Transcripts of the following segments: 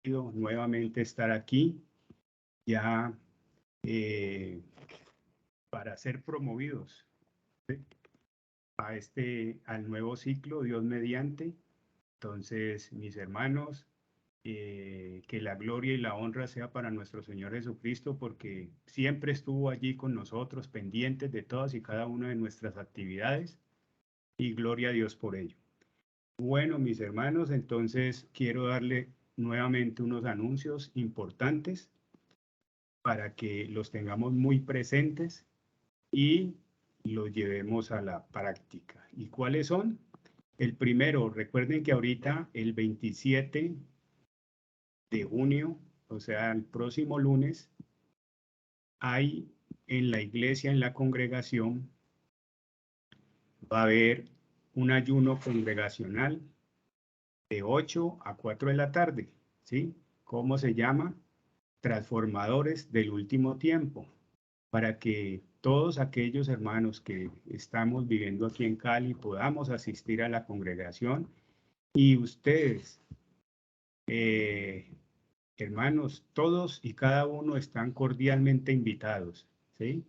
nuevamente estar aquí ya para ser promovidos, ¿sí?, al nuevo ciclo, Dios mediante. Entonces, mis hermanos, que la gloria y la honra sea para nuestro Señor Jesucristo, porque siempre estuvo allí con nosotros, pendientes de todas y cada una de nuestras actividades, y gloria a Dios por ello. Bueno, mis hermanos, entonces quiero darle nuevamente unos anuncios importantes para que los tengamos muy presentes y los llevemos a la práctica. ¿Y cuáles son? El primero, recuerden que ahorita el 27 de junio, o sea, el próximo lunes, hay en la iglesia, en la congregación, va a haber un ayuno congregacional de 8 a 4 de la tarde, ¿sí? ¿Cómo se llama? Transformadores del último tiempo, para que todos aquellos hermanos que estamos viviendo aquí en Cali podamos asistir a la congregación, y ustedes, hermanos, todos y cada uno están cordialmente invitados, ¿sí?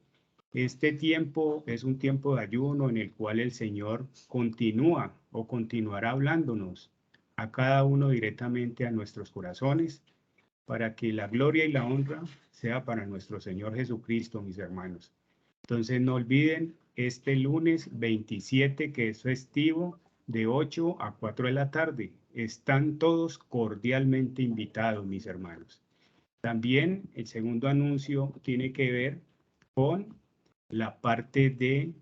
Este tiempo es un tiempo de ayuno en el cual el Señor continúa o continuará hablándonos a cada uno directamente a nuestros corazones, para que la gloria y la honra sea para nuestro Señor Jesucristo, mis hermanos. Entonces no olviden este lunes 27, que es festivo, de 8 a 4 de la tarde. Están todos cordialmente invitados, mis hermanos. También el segundo anuncio tiene que ver con la parte de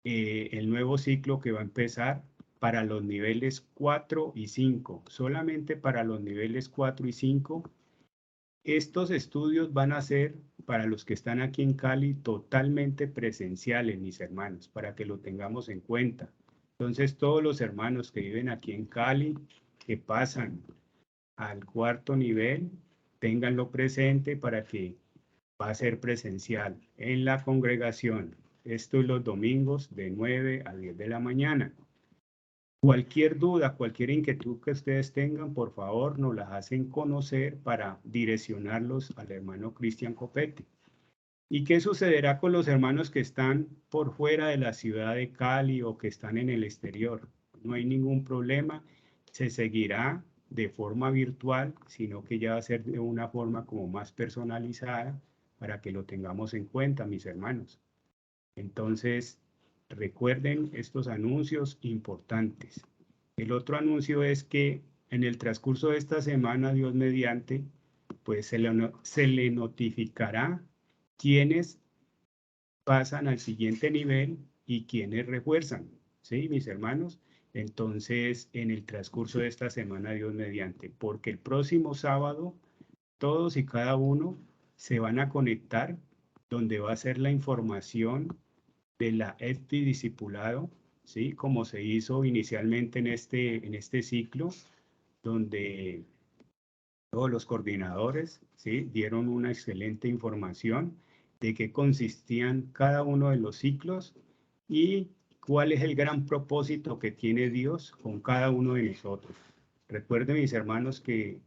el nuevo ciclo que va a empezar para los niveles 4 y 5. Solamente para los niveles 4 y 5. Estos estudios van a ser, para los que están aquí en Cali, totalmente presenciales, mis hermanos, para que lo tengamos en cuenta. Entonces, todos los hermanos que viven aquí en Cali, que pasan al cuarto nivel, ténganlo presente, para que va a ser presencial en la congregación. Esto es los domingos de 9 a 10 de la mañana. Cualquier duda, cualquier inquietud que ustedes tengan, por favor, nos las hacen conocer para direccionarlos al hermano Cristian Copete. ¿Y qué sucederá con los hermanos que están por fuera de la ciudad de Cali o que están en el exterior? No hay ningún problema, se seguirá de forma virtual, sino que ya va a ser de una forma como más personalizada, para que lo tengamos en cuenta, mis hermanos. Entonces, recuerden estos anuncios importantes. El otro anuncio es que en el transcurso de esta semana, Dios mediante, pues se le notificará quiénes pasan al siguiente nivel y quiénes refuerzan, ¿sí, mis hermanos? Entonces, en el transcurso de esta semana, Dios mediante, porque el próximo sábado, todos y cada uno se van a conectar, donde va a ser la información de la EFTI Discipulado, ¿sí? Como se hizo inicialmente en este ciclo, donde todos los coordinadores, ¿sí?, dieron una excelente información de qué consistían cada uno de los ciclos y cuál es el gran propósito que tiene Dios con cada uno de nosotros. Recuerden, mis hermanos, que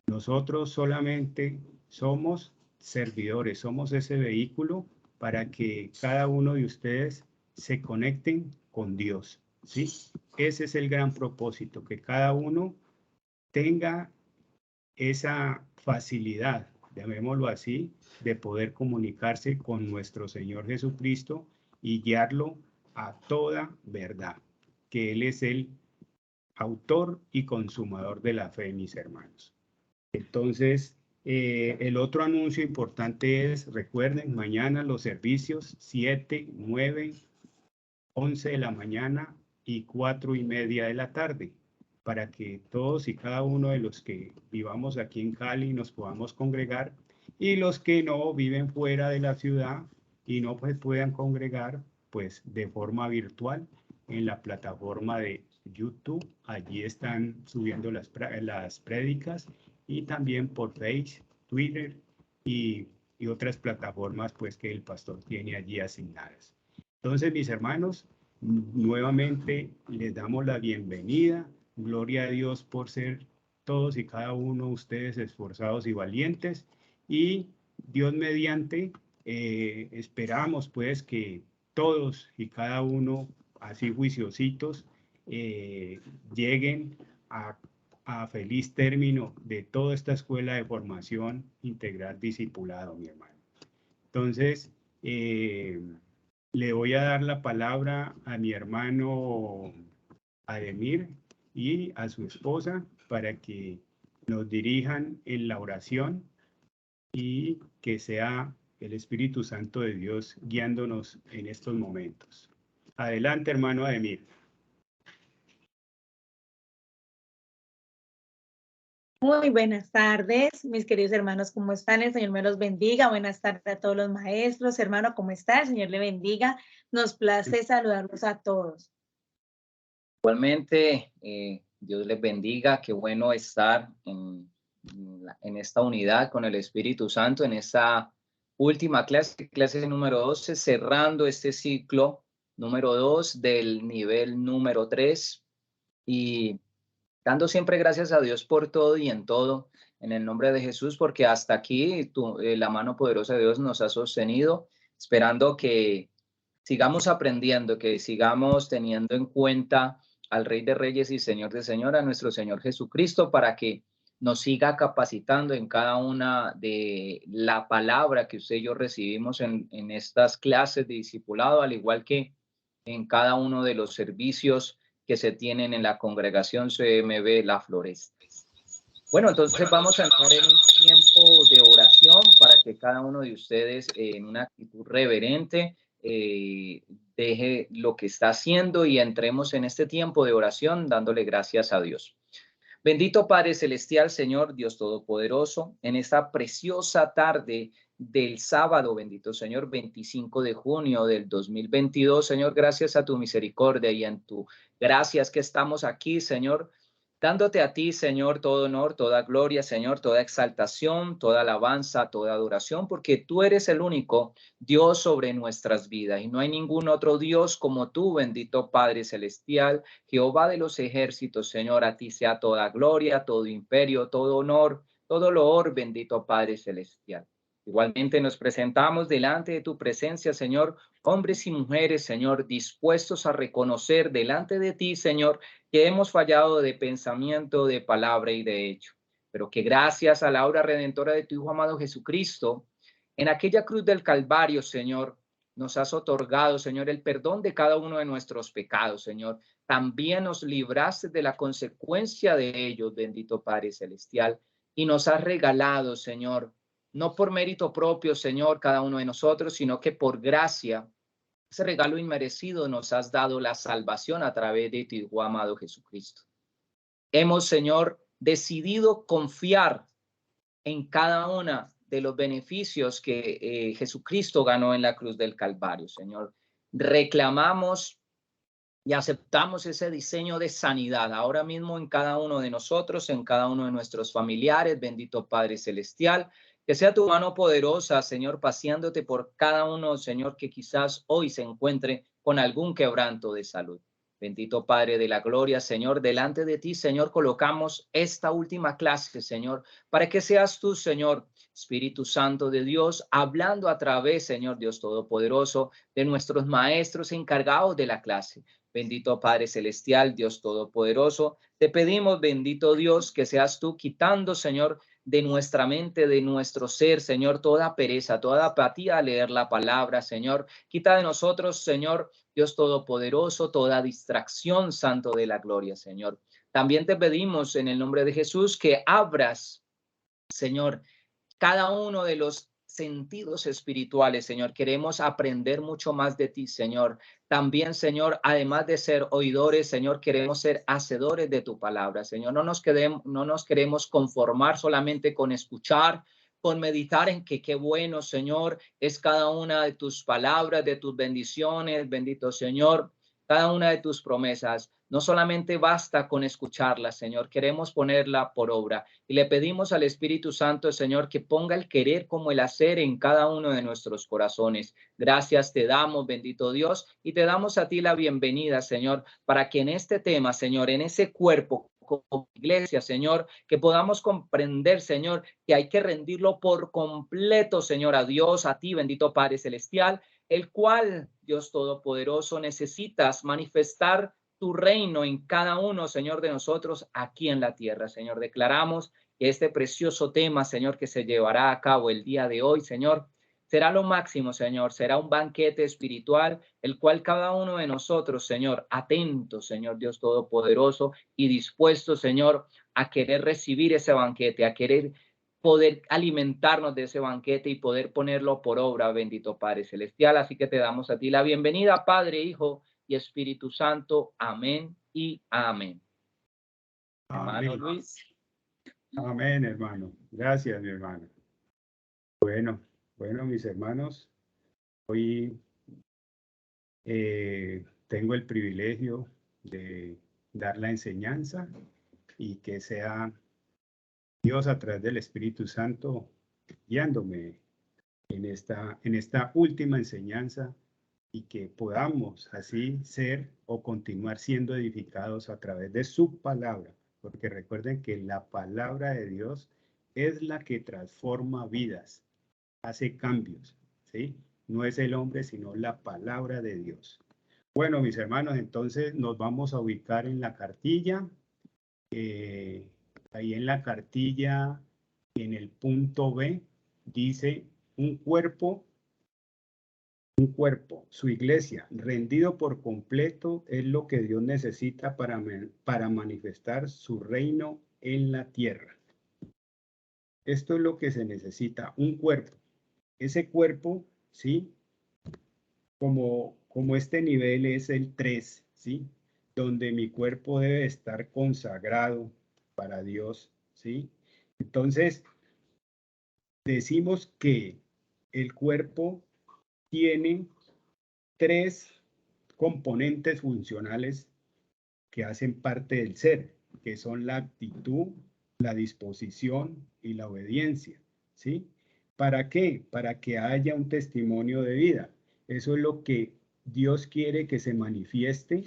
nosotros solamente somos servidores, somos ese vehículo para que cada uno de ustedes se conecten con Dios, ¿sí? Ese es el gran propósito, que cada uno tenga esa facilidad, llamémoslo así, de poder comunicarse con nuestro Señor Jesucristo y guiarlo a toda verdad, que Él es el autor y consumador de la fe, mis hermanos. Entonces, el otro anuncio importante es, recuerden, mañana los servicios 7, 9, 11 de la mañana y 4:30 de la tarde, para que todos y cada uno de los que vivamos aquí en Cali nos podamos congregar, y los que no viven fuera de la ciudad y no pues puedan congregar, pues de forma virtual en la plataforma de YouTube. Allí están subiendo las prédicas, y también por Facebook, Twitter y otras plataformas pues que el pastor tiene allí asignadas. Entonces, mis hermanos, nuevamente les damos la bienvenida. Gloria a Dios por ser todos y cada uno de ustedes esforzados y valientes, y Dios mediante, esperamos pues que todos y cada uno, así juiciositos, lleguen a feliz término de toda esta escuela de formación integral discipulado, mi hermano. Entonces, le voy a dar la palabra a mi hermano Ademir y a su esposa para que nos dirijan en la oración y que sea el Espíritu Santo de Dios guiándonos en estos momentos. Adelante, hermano Ademir. Muy buenas tardes, mis queridos hermanos, ¿cómo están? El Señor me los bendiga. Buenas tardes a todos los maestros. Hermano, ¿cómo está? El Señor le bendiga. Nos place saludarlos a todos. Igualmente, Dios les bendiga. Qué bueno estar en esta unidad con el Espíritu Santo, en esta última clase número 12, cerrando este ciclo número 2 del nivel número 3. Y dando siempre gracias a Dios por todo y en todo, en el nombre de Jesús, porque hasta aquí la mano poderosa de Dios nos ha sostenido, esperando que sigamos aprendiendo, que sigamos teniendo en cuenta al Rey de Reyes y Señor de Señores, a nuestro Señor Jesucristo, para que nos siga capacitando en cada una de la palabra que usted y yo recibimos en estas clases de discipulado, al igual que en cada uno de los servicios que se tienen en la congregación CMB La Floresta. Bueno, entonces vamos a entrar en un tiempo de oración para que cada uno de ustedes en una actitud reverente deje lo que está haciendo y entremos en este tiempo de oración dándole gracias a Dios. Bendito Padre Celestial, Señor Dios Todopoderoso, en esta preciosa tarde del sábado, bendito Señor, 25 de junio del 2022, Señor, gracias a tu misericordia y en tu gracias que estamos aquí, Señor, dándote a ti, Señor, todo honor, toda gloria, Señor, toda exaltación, toda alabanza, toda adoración, porque tú eres el único Dios sobre nuestras vidas y no hay ningún otro Dios como tú, bendito Padre Celestial, Jehová de los ejércitos, Señor, a ti sea toda gloria, todo imperio, todo honor, todo loor, bendito Padre Celestial. Igualmente nos presentamos delante de tu presencia, Señor, hombres y mujeres, Señor, dispuestos a reconocer delante de ti, Señor, que hemos fallado de pensamiento, de palabra y de hecho, pero que gracias a la obra redentora de tu Hijo amado Jesucristo, en aquella cruz del Calvario, Señor, nos has otorgado, Señor, el perdón de cada uno de nuestros pecados, Señor. También nos libraste de la consecuencia de ellos, bendito Padre Celestial, y nos has regalado, Señor, no por mérito propio, Señor, cada uno de nosotros, sino que por gracia, ese regalo inmerecido nos has dado la salvación a través de tu Hijo amado Jesucristo. Hemos, Señor, decidido confiar en cada una de los beneficios que Jesucristo ganó en la cruz del Calvario, Señor. Reclamamos y aceptamos ese diseño de sanidad ahora mismo en cada uno de nosotros, en cada uno de nuestros familiares, bendito Padre Celestial. Que sea tu mano poderosa, Señor, paseándote por cada uno, Señor, que quizás hoy se encuentre con algún quebranto de salud. Bendito Padre de la gloria, Señor, delante de ti, Señor, colocamos esta última clase, Señor, para que seas tú, Señor, Espíritu Santo de Dios, hablando a través, Señor Dios Todopoderoso, de nuestros maestros encargados de la clase. Bendito Padre Celestial, Dios Todopoderoso, te pedimos, bendito Dios, que seas tú quitando, Señor, de nuestra mente, de nuestro ser, Señor, toda pereza, toda apatía a leer la palabra, Señor. Quita de nosotros, Señor, Dios Todopoderoso, toda distracción, Santo de la gloria, Señor. También te pedimos en el nombre de Jesús que abras, Señor, cada uno de los sentidos espirituales, Señor. Queremos aprender mucho más de ti, Señor. También, Señor, además de ser oidores, Señor, queremos ser hacedores de tu palabra, Señor. No nos queremos conformar solamente con escuchar, con meditar en que qué bueno, Señor, es cada una de tus palabras, de tus bendiciones, bendito Señor, cada una de tus promesas. No solamente basta con escucharla, Señor, queremos ponerla por obra. Y le pedimos al Espíritu Santo, Señor, que ponga el querer como el hacer en cada uno de nuestros corazones. Gracias te damos, bendito Dios, y te damos a ti la bienvenida, Señor, para que en este tema, Señor, en ese cuerpo como iglesia, Señor, que podamos comprender, Señor, que hay que rendirlo por completo, Señor, a Dios, a ti, bendito Padre Celestial, el cual, Dios Todopoderoso, necesitas manifestar tu reino en cada uno, Señor, de nosotros aquí en la tierra, Señor. Declaramos que este precioso tema, Señor, que se llevará a cabo el día de hoy, Señor, será lo máximo, Señor. Será un banquete espiritual, el cual cada uno de nosotros, Señor, atentos, Señor Dios Todopoderoso, y dispuestos, Señor, a querer recibir ese banquete, a querer poder alimentarnos de ese banquete y poder ponerlo por obra, bendito Padre Celestial. Así que te damos a ti la bienvenida, Padre, Hijo y Espíritu Santo. Amén y amén. Amén. Hermano Luis. Amén, hermano. Gracias, mi hermano. Bueno, mis hermanos, hoy tengo el privilegio de dar la enseñanza y que sea Dios a través del Espíritu Santo guiándome en esta última enseñanza y que podamos así ser o continuar siendo edificados a través de su palabra, porque recuerden que la palabra de Dios es la que transforma vidas, hace cambios, ¿sí? No es el hombre, sino la palabra de Dios. Bueno, mis hermanos, entonces nos vamos a ubicar en la cartilla. Ahí en la cartilla, en el punto B, dice un cuerpo, su iglesia, rendido por completo, es lo que Dios necesita para manifestar su reino en la tierra. Esto es lo que se necesita, un cuerpo. Ese cuerpo, ¿sí? Como este nivel es el 3, ¿sí? Donde mi cuerpo debe estar consagrado para Dios, ¿sí? Entonces, decimos que el cuerpo tiene 3 componentes funcionales que hacen parte del ser, que son la actitud, la disposición y la obediencia, ¿sí? ¿Para qué? Para que haya un testimonio de vida. Eso es lo que Dios quiere que se manifieste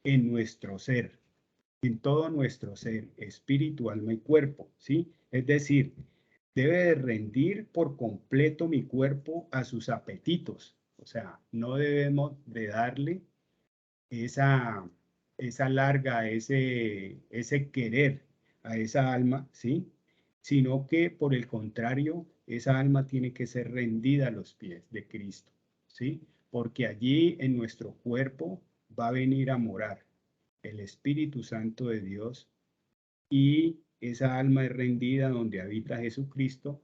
en nuestro ser, en todo nuestro ser, espíritu, alma y cuerpo, ¿sí? Es decir, debe de rendir por completo mi cuerpo a sus apetitos. O sea, no debemos de darle esa larga, ese querer a esa alma, ¿sí? Sino que por el contrario, esa alma tiene que ser rendida a los pies de Cristo, ¿sí? Porque allí en nuestro cuerpo va a venir a morar el Espíritu Santo de Dios y esa alma es rendida donde habita Jesucristo.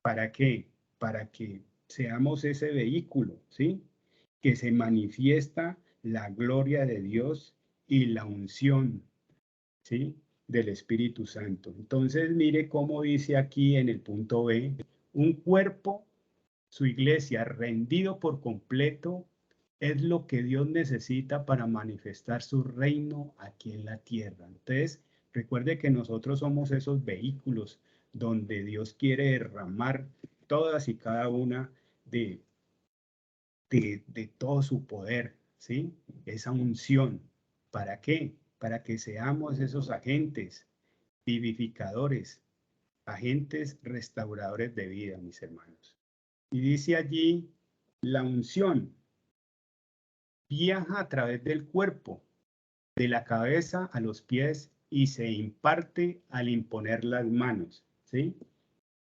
¿Para qué? Para que seamos ese vehículo, ¿sí? Que se manifiesta la gloria de Dios y la unción, ¿sí? Del Espíritu Santo. Entonces, mire cómo dice aquí en el punto B, un cuerpo, su iglesia, rendido por completo, es lo que Dios necesita para manifestar su reino aquí en la tierra. Entonces, recuerde que nosotros somos esos vehículos donde Dios quiere derramar todas y cada una de todo su poder, ¿sí? Esa unción. ¿Para qué? Para que seamos esos agentes vivificadores, agentes restauradores de vida, mis hermanos. Y dice allí, la unción viaja a través del cuerpo, de la cabeza a los pies y se imparte al imponer las manos, ¿sí?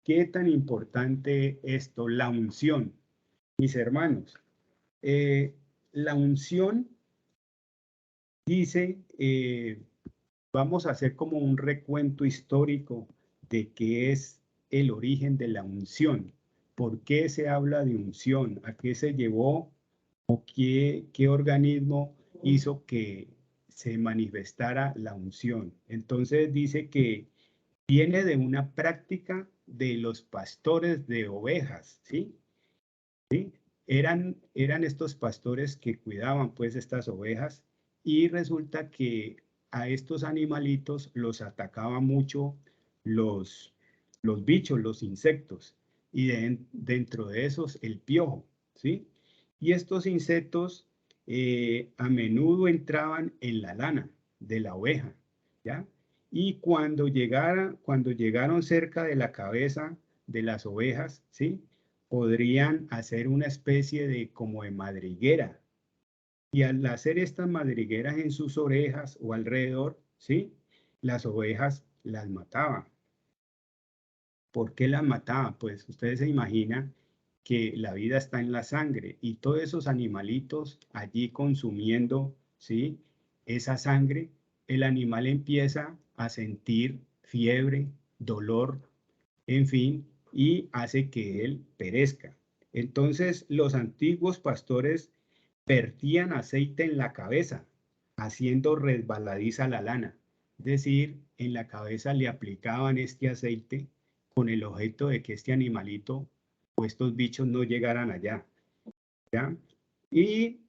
¿Qué tan importante esto? La unción, mis hermanos. La unción dice, vamos a hacer como un recuento histórico de qué es el origen de la unción. ¿Por qué se habla de unción? ¿A qué se llevó o qué organismo hizo que se manifestara la unción? Entonces dice que viene de una práctica de los pastores de ovejas, ¿sí? ¿Sí? Eran estos pastores que cuidaban pues estas ovejas y resulta que a estos animalitos los atacaban mucho los bichos, los insectos y dentro de esos el piojo, ¿sí? Y estos insectos a menudo entraban en la lana de la oveja, ¿ya? Y cuando llegaron cerca de la cabeza de las ovejas, ¿sí? Podrían hacer una especie de como de madriguera. Y al hacer estas madrigueras en sus orejas o alrededor, ¿sí? Las ovejas las mataban. ¿Por qué las mataban? Pues ustedes se imaginan que la vida está en la sangre y todos esos animalitos allí consumiendo, ¿sí? Esa sangre, el animal empieza a sentir fiebre, dolor, en fin, y hace que él perezca. Entonces, los antiguos pastores vertían aceite en la cabeza, haciendo resbaladiza la lana. Es decir, en la cabeza le aplicaban este aceite con el objeto de que este animalito o estos bichos no llegaran allá, ¿ya? Y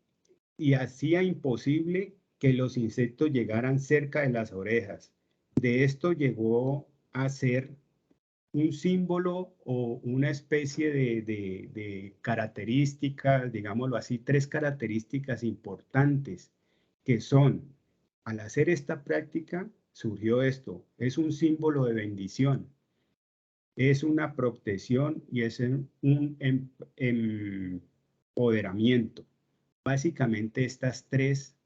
hacía imposible que los insectos llegaran cerca de las orejas. De esto llegó a ser un símbolo o una especie de características, digámoslo así, 3 características importantes que son, al hacer esta práctica, surgió esto, es un símbolo de bendición, es una protección y es un empoderamiento. Básicamente estas 3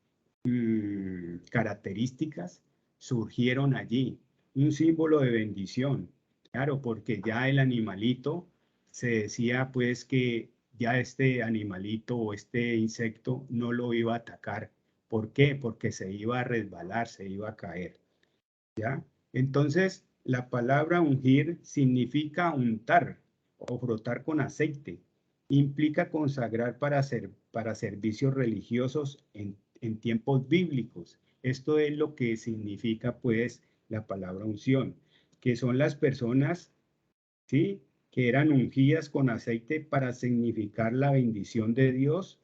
características surgieron allí. Un símbolo de bendición, claro, porque ya el animalito se decía pues que ya este animalito o este insecto no lo iba a atacar. ¿Por qué? Porque se iba a resbalar, se iba a caer. ¿Ya? Entonces, la palabra ungir significa untar o frotar con aceite. Implica consagrar para servicios religiosos en tiempos bíblicos. Esto es lo que significa, pues, la palabra unción, que son las personas, ¿sí?, que eran ungidas con aceite para significar la bendición de Dios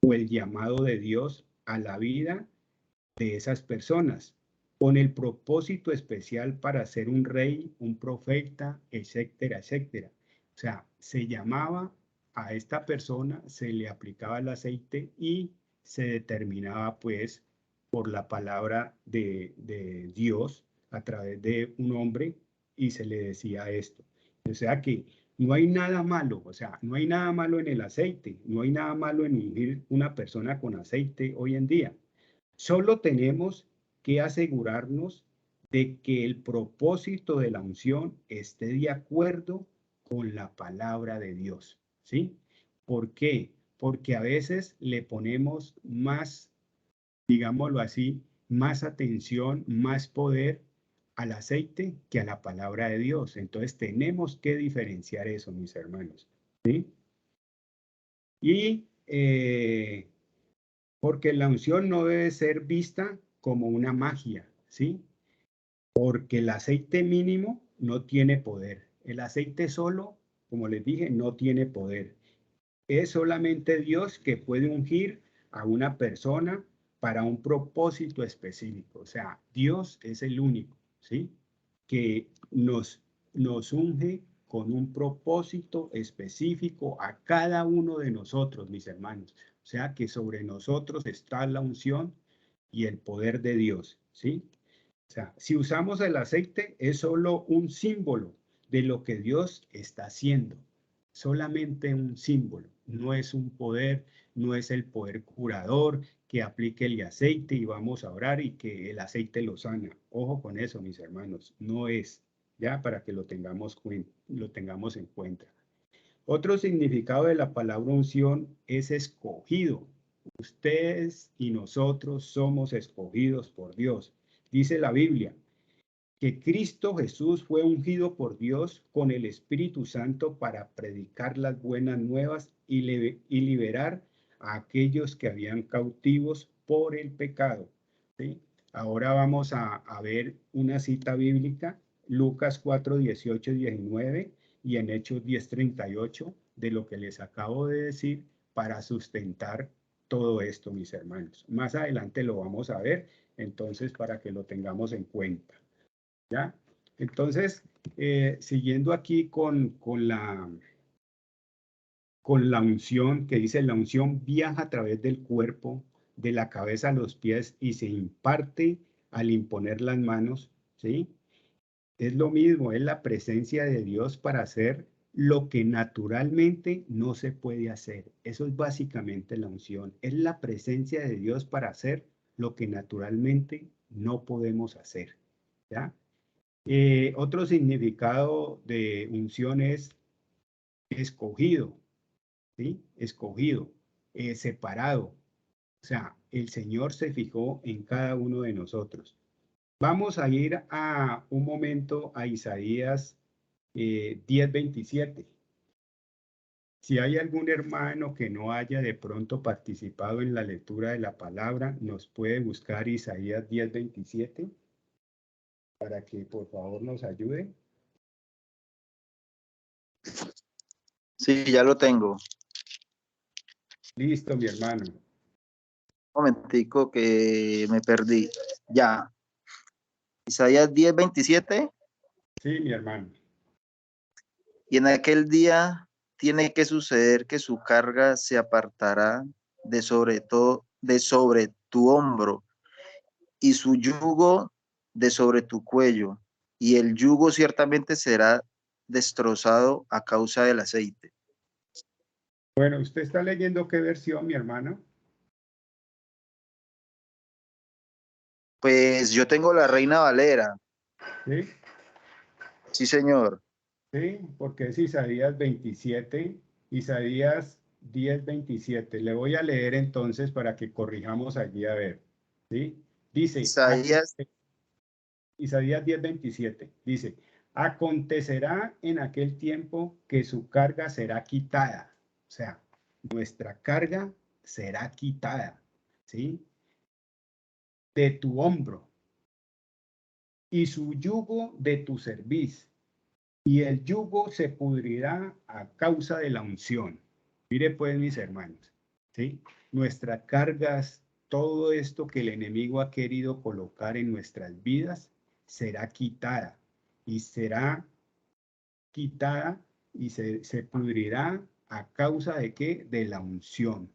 o el llamado de Dios a la vida de esas personas, con el propósito especial para ser un rey, un profeta, etcétera, etcétera. O sea, se llamaba a esta persona, se le aplicaba el aceite y se determinaba pues por la palabra de Dios a través de un hombre y se le decía esto. O sea que no hay nada malo, o sea, no hay nada malo en el aceite, no hay nada malo en ungir una persona con aceite hoy en día. Solo tenemos que asegurarnos de que el propósito de la unción esté de acuerdo con la palabra de Dios, ¿sí? ¿Por qué? Porque a veces le ponemos más, digámoslo así, más atención, más poder al aceite que a la palabra de Dios. Entonces tenemos que diferenciar eso, mis hermanos, ¿sí? Y porque la unción no debe ser vista como una magia, ¿sí? Porque el aceite mínimo no tiene poder. El aceite solo, como les dije, no tiene poder. Es solamente Dios que puede ungir a una persona para un propósito específico. O sea, Dios es el único, ¿sí?, que nos unge con un propósito específico a cada uno de nosotros, mis hermanos. O sea, que sobre nosotros está la unción y el poder de Dios, ¿sí? O sea, si usamos el aceite, es solo un símbolo de lo que Dios está haciendo. Solamente un símbolo, no es un poder, no es el poder curador que aplique el aceite y vamos a orar y que el aceite lo sana. Ojo con eso, mis hermanos, no es, ya para que lo tengamos en cuenta. Otro significado de la palabra unción es escogido. Ustedes y nosotros somos escogidos por Dios. Dice la Biblia que Cristo Jesús fue ungido por Dios con el Espíritu Santo para predicar las buenas nuevas y liberar a aquellos que habían cautivos por el pecado, ¿sí? Ahora vamos a ver una cita bíblica, Lucas 4, 18 y 19 y en Hechos 10, 38, de lo que les acabo de decir para sustentar todo esto, mis hermanos. Más adelante lo vamos a ver, entonces para que lo tengamos en cuenta. ¿Ya? Entonces, siguiendo aquí con la unción, que dice, la unción viaja a través del cuerpo, de la cabeza a los pies y se imparte al imponer las manos, ¿sí? Es lo mismo, es la presencia de Dios para hacer lo que naturalmente no se puede hacer. Eso es básicamente la unción. Es la presencia de Dios para hacer lo que naturalmente no podemos hacer, ¿ya? Otro significado de unción es escogido, ¿sí? Escogido, separado. O sea, el Señor se fijó en cada uno de nosotros. Vamos a ir a un momento a Isaías 10:27. Si hay algún hermano que no haya de pronto participado en la lectura de la palabra, nos puede buscar Isaías 10:27 para que por favor nos ayude. Sí, ya lo tengo. Listo, mi hermano. Un momentico que me perdí. Ya. Isaías 10:27. Sí, mi hermano. Y en aquel día tiene que suceder que su carga se apartará de sobre tu hombro, y su yugo de sobre tu cuello, y el yugo ciertamente será destrozado a causa del aceite. Bueno, ¿usted está leyendo qué versión, mi hermano? Pues yo tengo la Reina Valera. Sí, Sí, señor. sí, porque es Isaías 27, Isaías 10:27. Le voy a leer entonces para que corrijamos allí a ver. ¿Sí? Dice, Isaías. Isaías 10:27, dice, acontecerá en aquel tiempo que su carga será quitada. O sea, nuestra carga será quitada, ¿sí? De tu hombro y su yugo de tu cerviz. Y el yugo se pudrirá a causa de la unción. Mire pues, mis hermanos, ¿sí? Nuestras cargas, todo esto que el enemigo ha querido colocar en nuestras vidas, será quitada y será quitada y se pudrirá a causa de qué? De la unción,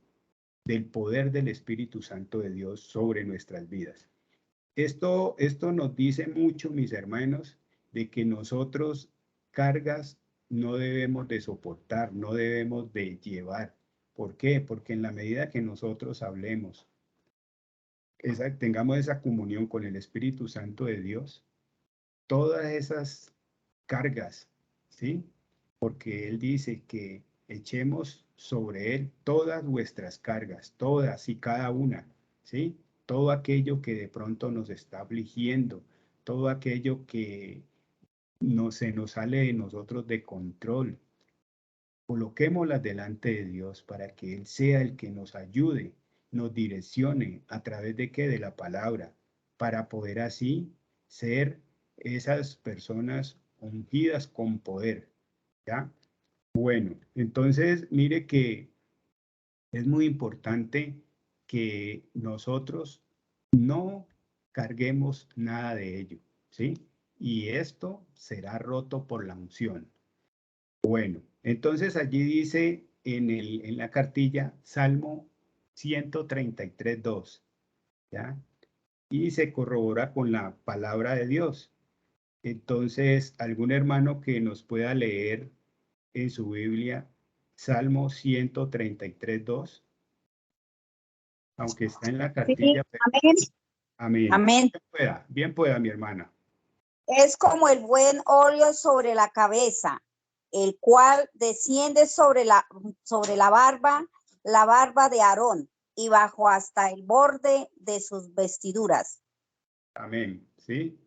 del poder del Espíritu Santo de Dios sobre nuestras vidas. Esto nos dice mucho, mis hermanos, de que nosotros cargas no debemos de soportar, no debemos de llevar. ¿Por qué? Porque en la medida que nosotros hablemos, tengamos esa comunión con el Espíritu Santo de Dios, todas esas cargas, ¿sí? Porque Él dice que echemos sobre Él todas vuestras cargas, todas y cada una, ¿sí? Todo aquello que de pronto nos está afligiendo, todo aquello que no se nos sale de nosotros de control, coloquémoslas delante de Dios para que Él sea el que nos ayude, nos direccione a través de qué, de la palabra, para poder así ser esas personas ungidas con poder, ¿ya? Bueno, entonces mire que es muy importante que nosotros no carguemos nada de ello, ¿sí? Y esto será roto por la unción. Bueno, entonces allí dice en la cartilla Salmo 133:2, ¿ya? Y se corrobora con la palabra de Dios. Entonces, algún hermano que nos pueda leer en su Biblia Salmo 133:2, aunque está en la Sí, cartilla. amén. Amén. Amén. Bien pueda, mi hermana. Es como el buen óleo sobre la cabeza, el cual desciende sobre la barba de Aarón, y bajo hasta el borde de sus vestiduras. Amén. ¿Sí?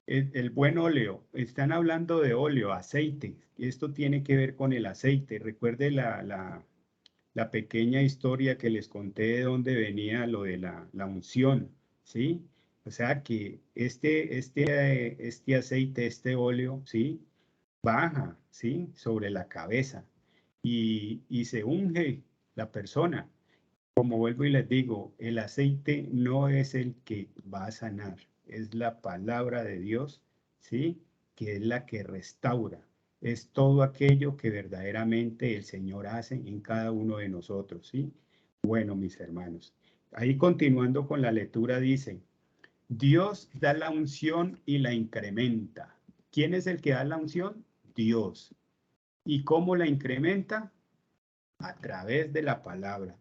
El buen óleo. Están hablando de óleo, aceite. Esto tiene que ver con el aceite. Recuerde la pequeña historia que les conté de dónde venía lo de la unción, ¿sí? O sea que este aceite, este óleo, ¿sí? Baja, ¿sí? Sobre la cabeza y se unge la persona. Como vuelvo y les digo, el aceite no es el que va a sanar, es la palabra de Dios, ¿sí? Que es la que restaura. Es todo aquello que verdaderamente el Señor hace en cada uno de nosotros, ¿sí? Bueno, mis hermanos. Ahí continuando con la lectura dice, Dios da la unción y la incrementa. ¿Quién es el que da la unción? Dios. ¿Y cómo la incrementa? A través de la palabra.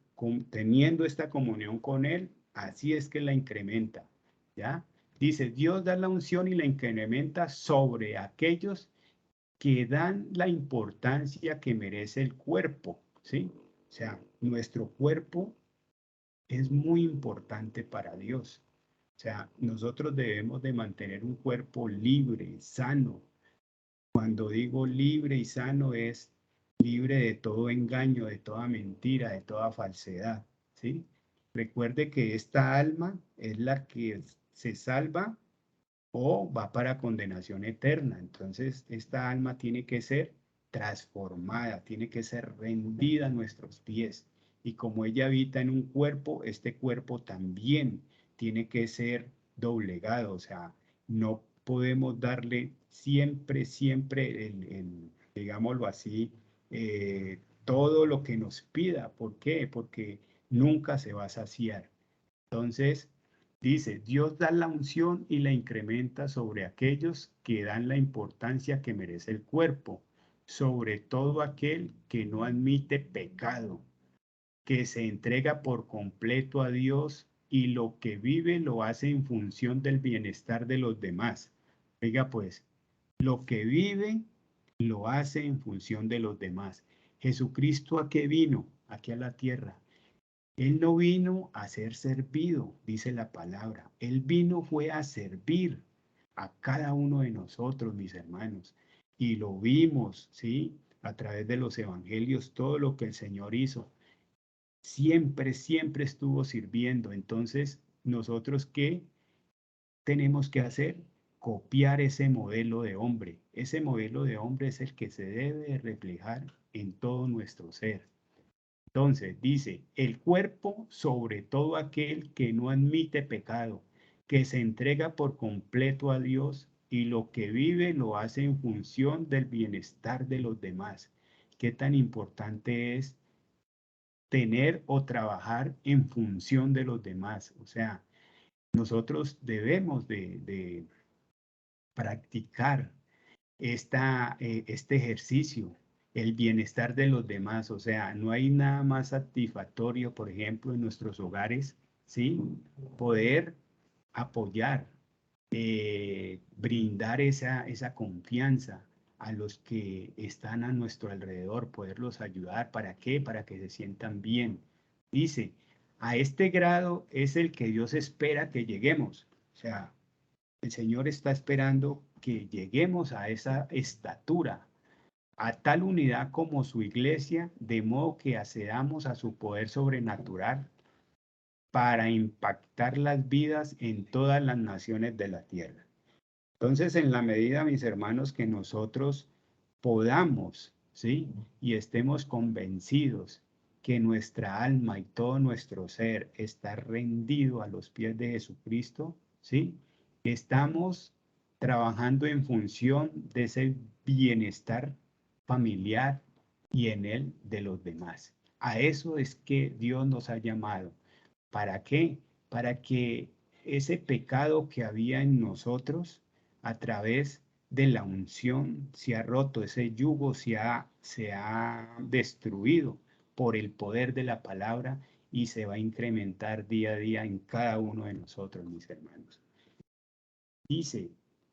Teniendo esta comunión con Él, así es que la incrementa. ¿Ya? Dice, Dios da la unción y la incrementa sobre aquellos que dan la importancia que merece el cuerpo, ¿sí? O sea, nuestro cuerpo es muy importante para Dios. O sea, nosotros debemos de mantener un cuerpo libre, sano. Cuando digo libre y sano es libre de todo engaño, de toda mentira, de toda falsedad, ¿sí? Recuerde que esta alma es la que se salva o va para condenación eterna. Entonces, esta alma tiene que ser transformada, tiene que ser rendida a nuestros pies. Y como ella habita en un cuerpo, este cuerpo también tiene que ser doblegado. O sea, no podemos darle siempre, digámoslo así, todo lo que nos pida. ¿Por qué? Porque nunca se va a saciar. Entonces, dice, Dios da la unción y la incrementa sobre aquellos que dan la importancia que merece el cuerpo, sobre todo aquel que no admite pecado, que se entrega por completo a Dios y lo que vive lo hace en función del bienestar de los demás. Oiga, pues, lo que vive lo hace en función de los demás. Jesucristo, ¿a qué vino? Aquí a la tierra. Él no vino a ser servido, dice la palabra. Él vino fue a servir a cada uno de nosotros, mis hermanos. Y lo vimos, ¿sí? A través de los evangelios, todo lo que el Señor hizo. Siempre estuvo sirviendo. Entonces, ¿nosotros qué tenemos que hacer? Copiar ese modelo de hombre. Ese modelo de hombre es el que se debe reflejar en todo nuestro ser. Entonces, dice, el cuerpo sobre todo aquel que no admite pecado, que se entrega por completo a Dios y lo que vive lo hace en función del bienestar de los demás. ¿Qué tan importante es tener o trabajar en función de los demás? O sea, nosotros debemos de practicar este ejercicio, el bienestar de los demás. O sea, no hay nada más satisfactorio, por ejemplo, en nuestros hogares, ¿sí? Poder apoyar, brindar esa confianza a los que están a nuestro alrededor, poderlos ayudar. ¿Para qué? Para que se sientan bien. Dice, a este grado es el que Dios espera que lleguemos. O sea, el Señor está esperando que lleguemos a esa estatura, a tal unidad como su iglesia, de modo que accedamos a su poder sobrenatural para impactar las vidas en todas las naciones de la tierra. Entonces, en la medida, mis hermanos, que nosotros podamos, ¿sí? Y estemos convencidos que nuestra alma y todo nuestro ser está rendido a los pies de Jesucristo, ¿sí? Estamos trabajando en función de ese bienestar familiar y en él de los demás. A eso es que Dios nos ha llamado. ¿Para qué? Para que ese pecado que había en nosotros, a través de la unción, se ha roto, ese yugo se ha destruido por el poder de la palabra y se va a incrementar día a día en cada uno de nosotros, mis hermanos. Dice,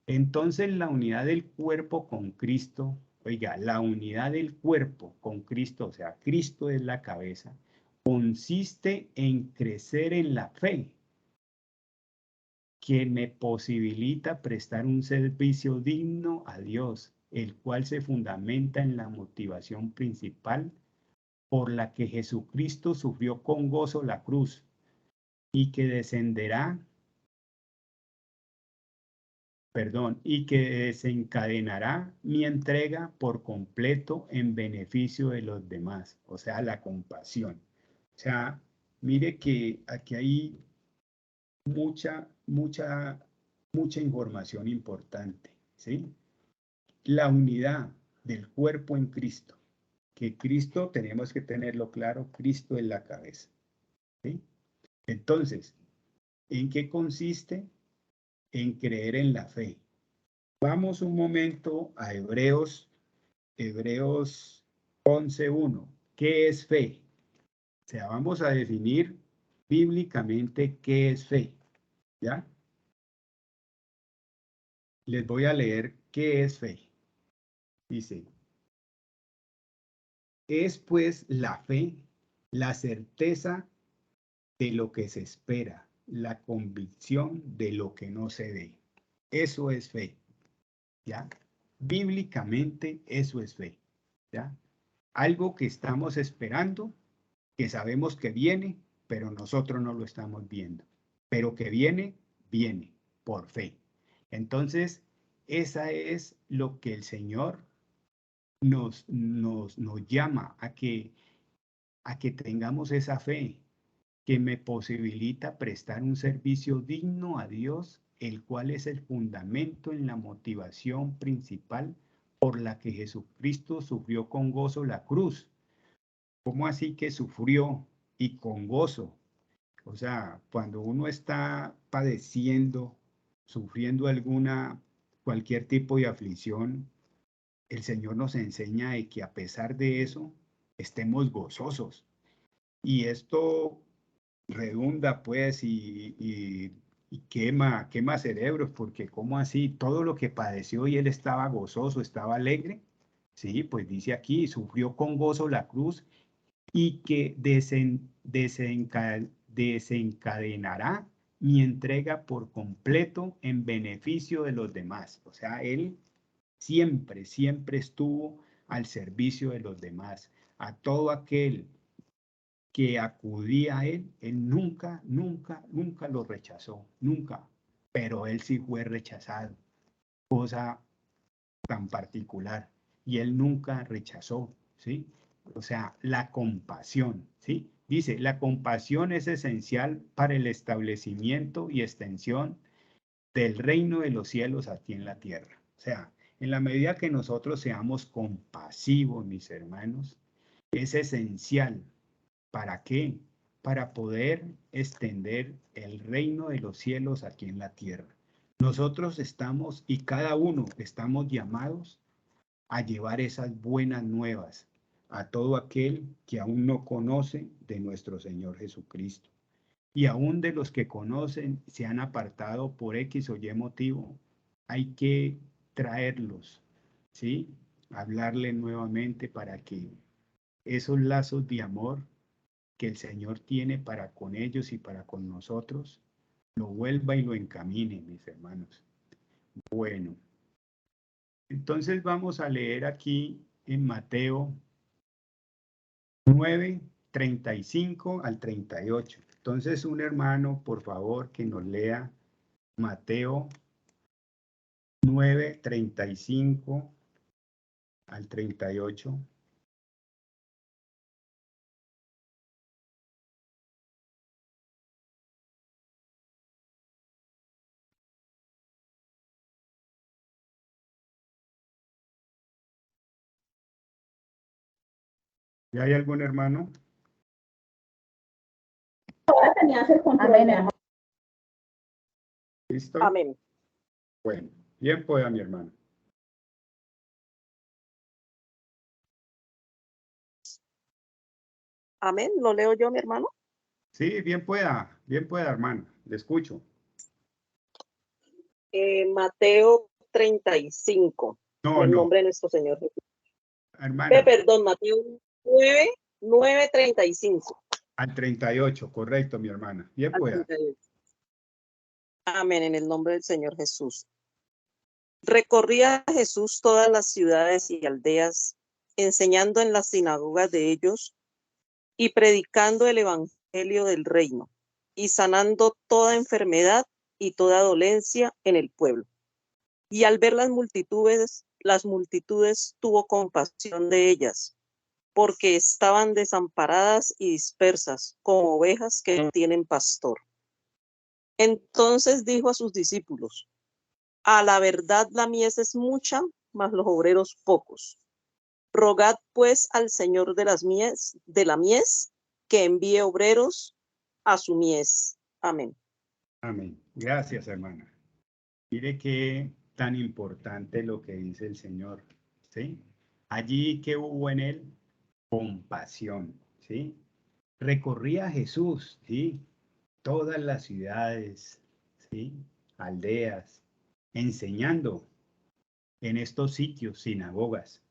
entonces la unidad del cuerpo con Cristo, oiga, la unidad del cuerpo con Cristo, o sea, Cristo es la cabeza, consiste en crecer en la fe, que me posibilita prestar un servicio digno a Dios, el cual se fundamenta en la motivación principal por la que Jesucristo sufrió con gozo la cruz y que y que desencadenará mi entrega por completo en beneficio de los demás, o sea, la compasión. O sea, mire que aquí hay mucha información importante, ¿sí? La unidad del cuerpo en Cristo, que Cristo, tenemos que tenerlo claro, Cristo es la cabeza, ¿sí? Entonces, ¿en qué consiste? en creer en la fe. Vamos un momento a Hebreos 11:1. ¿Qué es fe? O sea, vamos a definir bíblicamente qué es fe. ¿Ya? Les voy a leer qué es fe. Dice, es pues la fe, la certeza de lo que se espera, la convicción de lo que no se ve. Eso es fe. ¿Ya? Bíblicamente eso es fe. ¿Ya? Algo que estamos esperando, que sabemos que viene, pero nosotros no lo estamos viendo. Pero que viene, viene por fe. Entonces, esa es lo que el Señor nos llama a que tengamos esa fe que me posibilita prestar un servicio digno a Dios, el cual es el fundamento en la motivación principal por la que Jesucristo sufrió con gozo la cruz. ¿Cómo así que sufrió y con gozo? O sea, cuando uno está padeciendo, sufriendo cualquier tipo de aflicción, el Señor nos enseña de que a pesar de eso, estemos gozosos. Y esto redunda pues y quema cerebros, porque ¿cómo así? Todo lo que padeció y él estaba gozoso, estaba alegre. Sí, pues dice aquí, sufrió con gozo la cruz y que desencadenará mi entrega por completo en beneficio de los demás. O sea, él siempre estuvo al servicio de los demás. A todo aquel que acudía a él nunca lo rechazó, nunca. Pero él sí fue rechazado, cosa tan particular. Y él nunca rechazó, ¿sí? O sea, la compasión, ¿sí? Dice, la compasión es esencial para el establecimiento y extensión del reino de los cielos aquí en la tierra. O sea, en la medida que nosotros seamos compasivos, mis hermanos, es esencial. ¿Para qué? Para poder extender el reino de los cielos aquí en la tierra. Nosotros estamos, y cada uno estamos llamados a llevar esas buenas nuevas a todo aquel que aún no conoce de nuestro Señor Jesucristo. Y aún de los que conocen, se han apartado por X o Y motivo, hay que traerlos, ¿sí? Hablarle nuevamente para que esos lazos de amor que el Señor tiene para con ellos y para con nosotros, lo vuelva y lo encamine, mis hermanos. Bueno, entonces vamos a leer aquí en Mateo 9:35 al 38. Entonces, un hermano, por favor, que nos lea Mateo 9:35 al 38. ¿Ya hay algún hermano? Amén. ¿Listo? Amén. Bueno, bien pueda, mi hermano. Amén. ¿Lo leo yo, mi hermano? Sí, bien pueda, hermano. Le escucho. Mateo 35, No, en el no, nombre de nuestro Señor Jesús. hermana, Perdón, Mateo 9:35. al 38, correcto, mi hermana. Bien Al pueda. 38. Amén, en el nombre del Señor Jesús. Recorría Jesús todas las ciudades y aldeas, enseñando en las sinagogas de ellos y predicando el evangelio del reino y sanando toda enfermedad y toda dolencia en el pueblo. Y al ver las multitudes tuvo compasión de ellas, porque estaban desamparadas y dispersas, como ovejas que no tienen pastor. Entonces dijo a sus discípulos: a la verdad la mies es mucha, mas los obreros pocos. Rogad pues al Señor de la mies, que envíe obreros a su mies. Amén. Amén. Gracias, hermana. Mire qué tan importante lo que dice el Señor, ¿sí? Allí que hubo en él compasión, ¿sí? Recorría Jesús, ¿sí? Todas las ciudades, ¿sí? Aldeas, enseñando en estos sitios, sinagogas,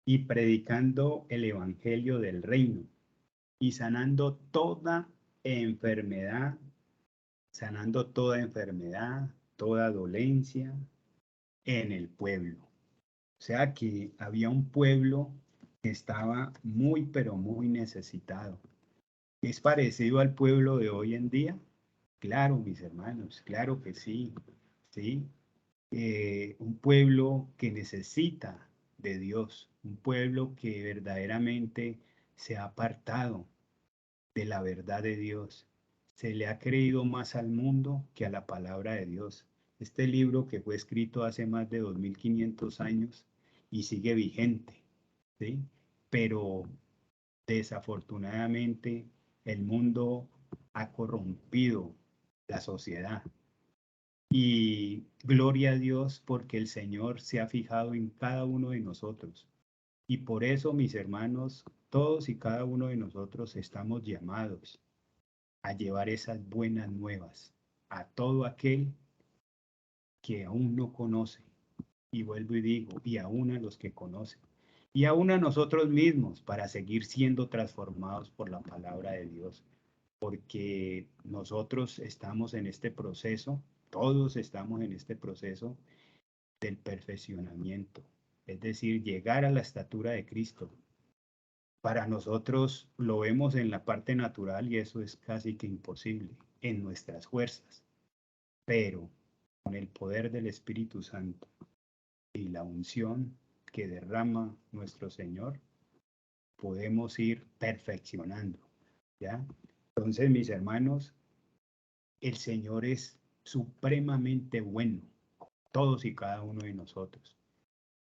y predicando el evangelio del reino y sanando toda enfermedad, toda dolencia en el pueblo. O sea que había un pueblo que estaba muy, pero muy necesitado. ¿Es parecido al pueblo de hoy en día? Claro, mis hermanos, claro que sí, ¿sí? Un pueblo que necesita de Dios, un pueblo que verdaderamente se ha apartado de la verdad de Dios. Se le ha creído más al mundo que a la palabra de Dios. Este libro que fue escrito hace más de 2500 años y sigue vigente, ¿sí? Pero desafortunadamente el mundo ha corrompido la sociedad. Y gloria a Dios porque el Señor se ha fijado en cada uno de nosotros. Y por eso, mis hermanos, todos y cada uno de nosotros estamos llamados a llevar esas buenas nuevas a todo aquel que aún no conoce. Y vuelvo y digo, y aún a los que conocen. Y aún a nosotros mismos para seguir siendo transformados por la palabra de Dios. Porque nosotros estamos en este proceso, todos estamos en este proceso del perfeccionamiento. Es decir, llegar a la estatura de Cristo. Para nosotros lo vemos en la parte natural y eso es casi que imposible en nuestras fuerzas, pero con el poder del Espíritu Santo y la unción que derrama nuestro Señor, podemos ir perfeccionando, ¿ya? Entonces, mis hermanos, el Señor es supremamente bueno, todos y cada uno de nosotros.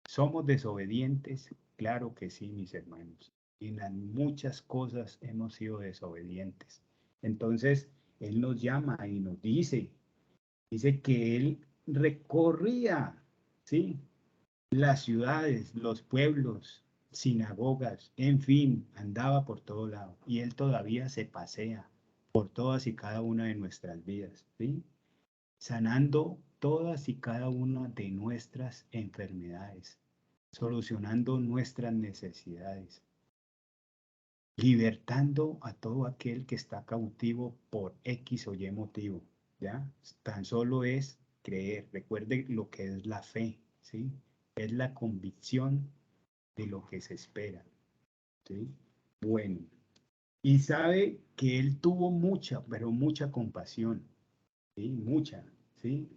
¿Somos desobedientes? Claro que sí, mis hermanos. En muchas cosas hemos sido desobedientes. Entonces, Él nos llama y nos dice que Él recorría, ¿sí? Las ciudades, los pueblos, sinagogas, en fin, andaba por todo lado. Y Él todavía se pasea por todas y cada una de nuestras vidas, ¿sí? Sanando todas y cada una de nuestras enfermedades, solucionando nuestras necesidades, libertando a todo aquel que está cautivo por X o Y motivo, ¿ya? Tan solo es creer. Recuerde lo que es la fe, ¿sí? Es la convicción de lo que se espera, ¿sí? Bueno, y sabe que él tuvo mucha, pero mucha compasión, ¿sí? Mucha, ¿sí?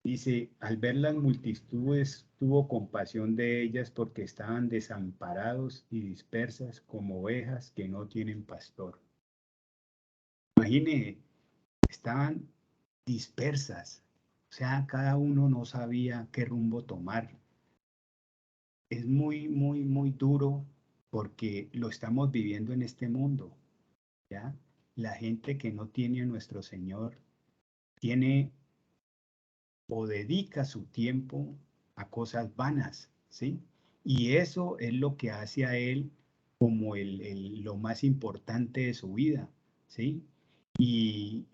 Dice, al ver las multitudes, tuvo compasión de ellas porque estaban desamparados y dispersas como ovejas que no tienen pastor. Imagine, estaban dispersas, o sea, cada uno no sabía qué rumbo tomar. Es muy, muy, muy duro porque lo estamos viviendo en este mundo, ¿ya? La gente que no tiene a nuestro Señor tiene o dedica su tiempo a cosas vanas, ¿sí? Y eso es lo que hace a él como lo más importante de su vida, ¿sí? Y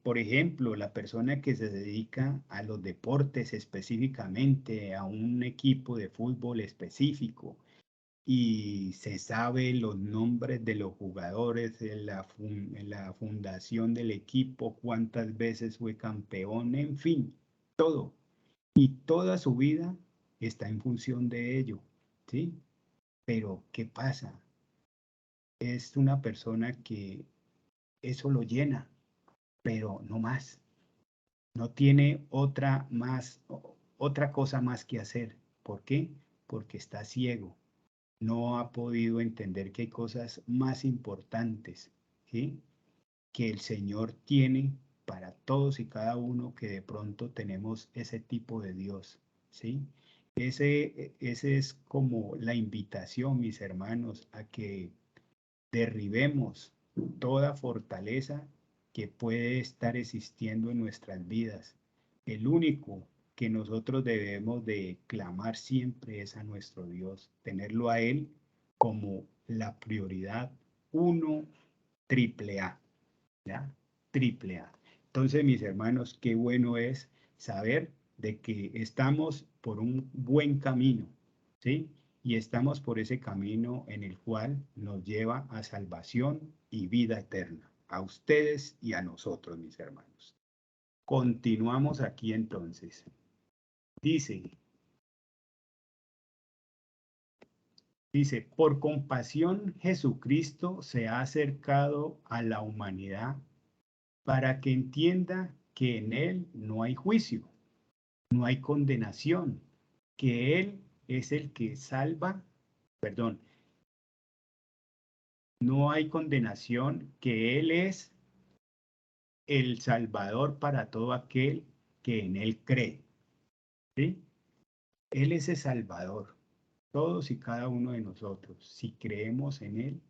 por ejemplo, la persona que se dedica a los deportes específicamente, a un equipo de fútbol específico, y se sabe los nombres de los jugadores, en la fundación del equipo, cuántas veces fue campeón, en fin, todo. Y toda su vida está en función de ello, ¿sí? Pero, ¿qué pasa? Es una persona que eso lo llena, pero no más. No tiene otra cosa más que hacer. ¿Por qué? Porque está ciego. No ha podido entender que hay cosas más importantes, ¿sí? Que el Señor tiene para todos y cada uno que de pronto tenemos ese tipo de Dios, ¿sí? Ese es como la invitación, mis hermanos, a que derribemos toda fortaleza que puede estar existiendo en nuestras vidas El único que nosotros debemos de clamar siempre es a nuestro Dios, tenerlo a Él como la prioridad 1 triple A, ¿ya? Triple A. Entonces, mis hermanos, qué bueno es saber de que estamos por un buen camino, ¿sí? Y estamos por ese camino en el cual nos lleva a salvación y vida eterna, a ustedes y a nosotros, mis hermanos. Continuamos aquí entonces. Dice, por compasión Jesucristo se ha acercado a la humanidad para que entienda que en Él no hay juicio, no hay condenación, que Él es el que salva, perdón, no hay condenación, que Él es el Salvador para todo aquel que en Él cree. ¿Sí? Él es el Salvador, todos y cada uno de nosotros. Si creemos en Él,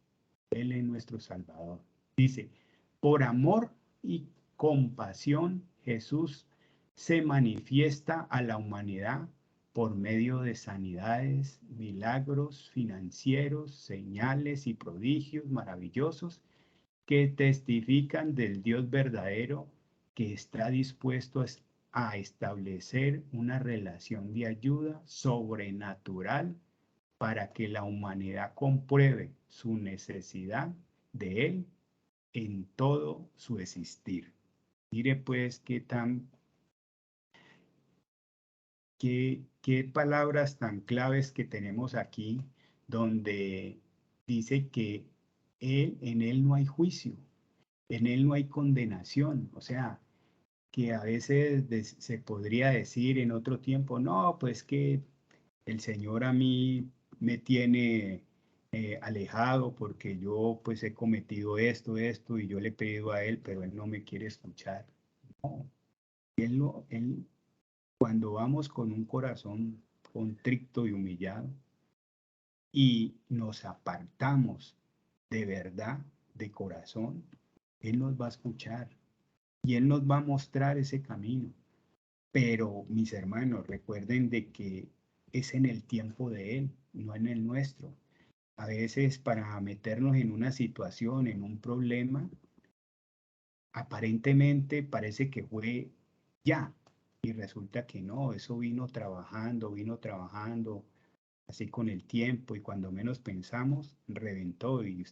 Él es nuestro Salvador. Dice, por amor y compasión, Jesús se manifiesta a la humanidad por medio de sanidades, milagros financieros, señales y prodigios maravillosos que testifican del Dios verdadero que está dispuesto a establecer una relación de ayuda sobrenatural para que la humanidad compruebe su necesidad de Él en todo su existir. Mire pues qué palabras tan claves que tenemos aquí, donde dice que en Él no hay juicio, en Él no hay condenación. O sea, que a veces se podría decir en otro tiempo, no, pues que el Señor a mí me tiene alejado porque yo pues he cometido esto, y yo le he pedido a Él, pero Él no me quiere escuchar. No, Él cuando vamos con un corazón contrito y humillado y nos apartamos de verdad, de corazón, Él nos va a escuchar y Él nos va a mostrar ese camino. Pero mis hermanos, recuerden de que es en el tiempo de Él, no en el nuestro. A veces para meternos en una situación, en un problema, aparentemente parece que fue ya, y resulta que no, eso vino trabajando, así con el tiempo, y cuando menos pensamos, reventó, y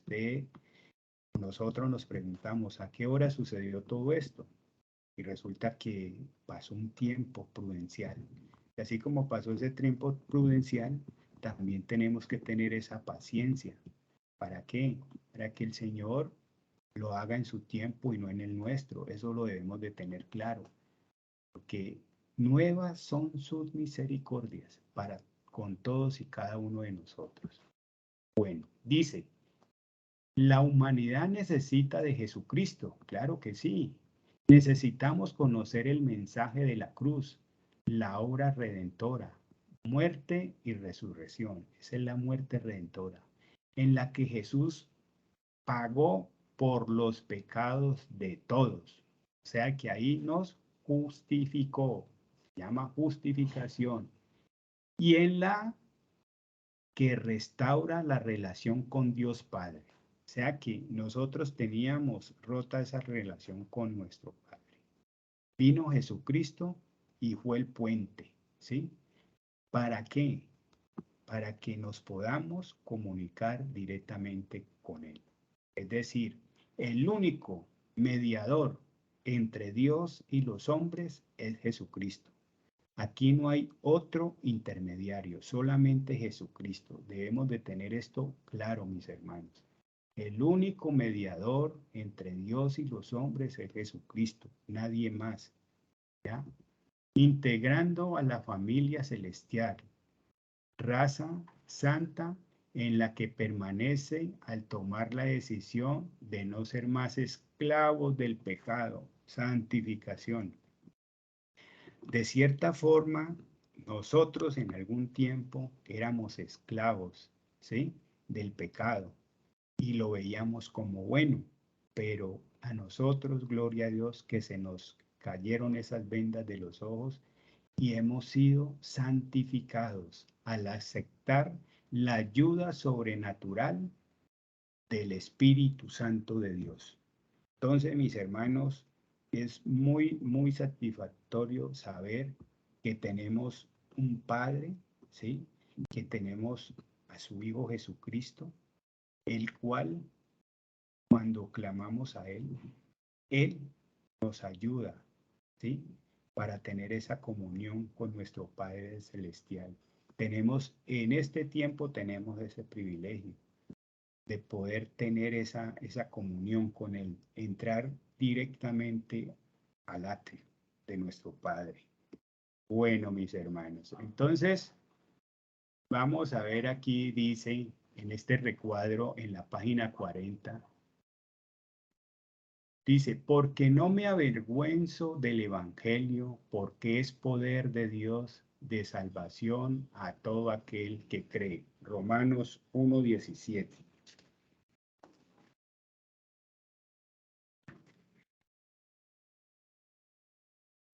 nosotros nos preguntamos, ¿a qué hora sucedió todo esto? Y resulta que pasó un tiempo prudencial. Y así como pasó ese tiempo prudencial, también tenemos que tener esa paciencia. ¿Para qué? Para que el Señor lo haga en su tiempo y no en el nuestro. Eso lo debemos de tener claro. Porque nuevas son sus misericordias para con todos y cada uno de nosotros. Bueno, dice, la humanidad necesita de Jesucristo. Claro que sí. Necesitamos conocer el mensaje de la cruz, la obra redentora, muerte y resurrección. Esa es la muerte redentora, en la que Jesús pagó por los pecados de todos. O sea que ahí nos justificó, se llama justificación. Y en la que restaura la relación con Dios Padre. O sea que nosotros teníamos rota esa relación con nuestro Padre. Vino Jesucristo y fue el puente, ¿sí? ¿Para qué? Para que nos podamos comunicar directamente con Él. Es decir, el único mediador entre Dios y los hombres es Jesucristo. Aquí no hay otro intermediario, solamente Jesucristo. Debemos de tener esto claro, mis hermanos. El único mediador entre Dios y los hombres es Jesucristo, nadie más. ¿Ya? Integrando a la familia celestial, raza santa en la que permanece al tomar la decisión de no ser más esclavos del pecado, santificación. De cierta forma, nosotros en algún tiempo éramos esclavos, ¿sí? Del pecado y lo veíamos como bueno, pero a nosotros, gloria a Dios, que se nos cayeron esas vendas de los ojos y hemos sido santificados al aceptar la ayuda sobrenatural del Espíritu Santo de Dios. Entonces, mis hermanos, es muy satisfactorio saber que tenemos un Padre, ¿sí? Que tenemos a su Hijo Jesucristo, el cual, cuando clamamos a Él nos ayuda, ¿sí? Para tener esa comunión con nuestro Padre Celestial. En este tiempo tenemos ese privilegio de poder tener esa comunión con Él, entrar directamente al atrio de nuestro Padre. Bueno, mis hermanos, entonces vamos a ver aquí, dice en este recuadro en la página 40, dice, porque no me avergüenzo del Evangelio, porque es poder de Dios de salvación a todo aquel que cree. Romanos 1:17.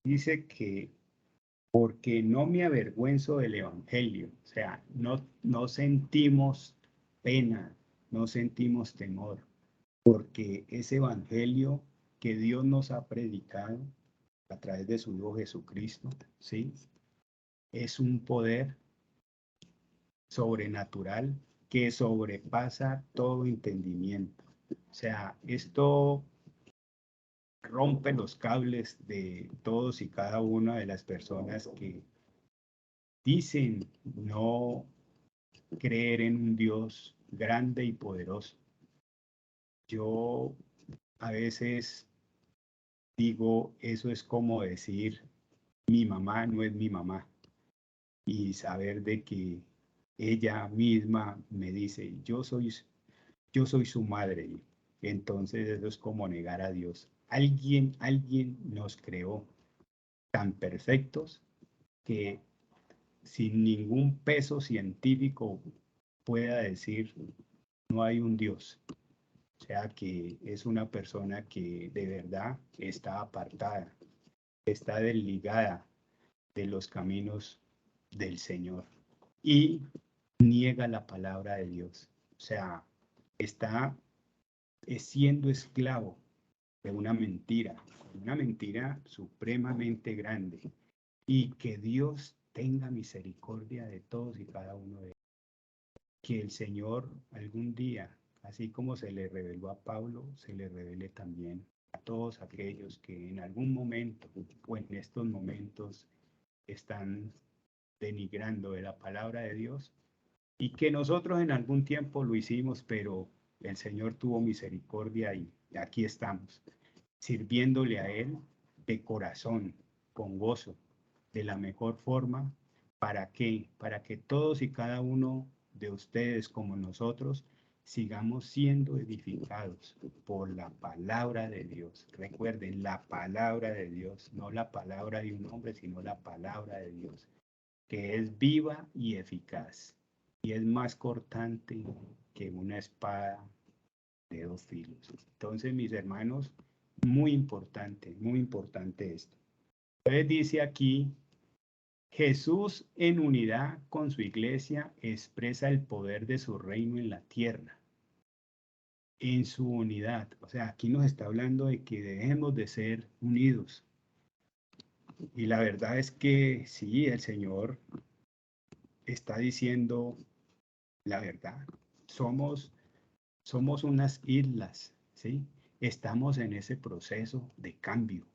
Dice que porque no me avergüenzo del Evangelio, o sea, no sentimos pena, no sentimos temor, porque ese Evangelio que Dios nos ha predicado a través de su Hijo Jesucristo, ¿sí? Es un poder sobrenatural que sobrepasa todo entendimiento. O sea, esto rompe los cables de todos y cada una de las personas que dicen no creer en un Dios grande y poderoso. Yo a veces digo, eso es como decir, mi mamá no es mi mamá. Y saber de que ella misma me dice, yo soy su madre. Entonces eso es como negar a Dios. Alguien nos creó tan perfectos que sin ningún peso científico pueda decir no hay un Dios. O sea que es una persona que de verdad está apartada, está desligada de los caminos del Señor y niega la palabra de Dios. O sea, está siendo esclavo de una mentira supremamente grande. Y que Dios tenga misericordia de todos y cada uno de ellos. Que el Señor algún día, así como se le reveló a Pablo, se le revele también a todos aquellos que en algún momento o en estos momentos están denigrando de la palabra de Dios y que nosotros en algún tiempo lo hicimos, pero el Señor tuvo misericordia y aquí estamos, sirviéndole a Él de corazón, con gozo, de la mejor forma. ¿Para qué? Para que todos y cada uno de ustedes como nosotros sigamos siendo edificados por la palabra de Dios. Recuerden, la palabra de Dios, no la palabra de un hombre, sino la palabra de Dios, que es viva y eficaz y es más cortante que una espada de dos filos. Entonces, mis hermanos, muy importante esto. Entonces dice aquí, Jesús en unidad con su iglesia expresa el poder de su reino en la tierra. En su unidad. O sea, aquí nos está hablando de que debemos de ser unidos. Y la verdad es que sí, el Señor está diciendo la verdad. Somos unas islas, ¿sí? Estamos en ese proceso de cambio,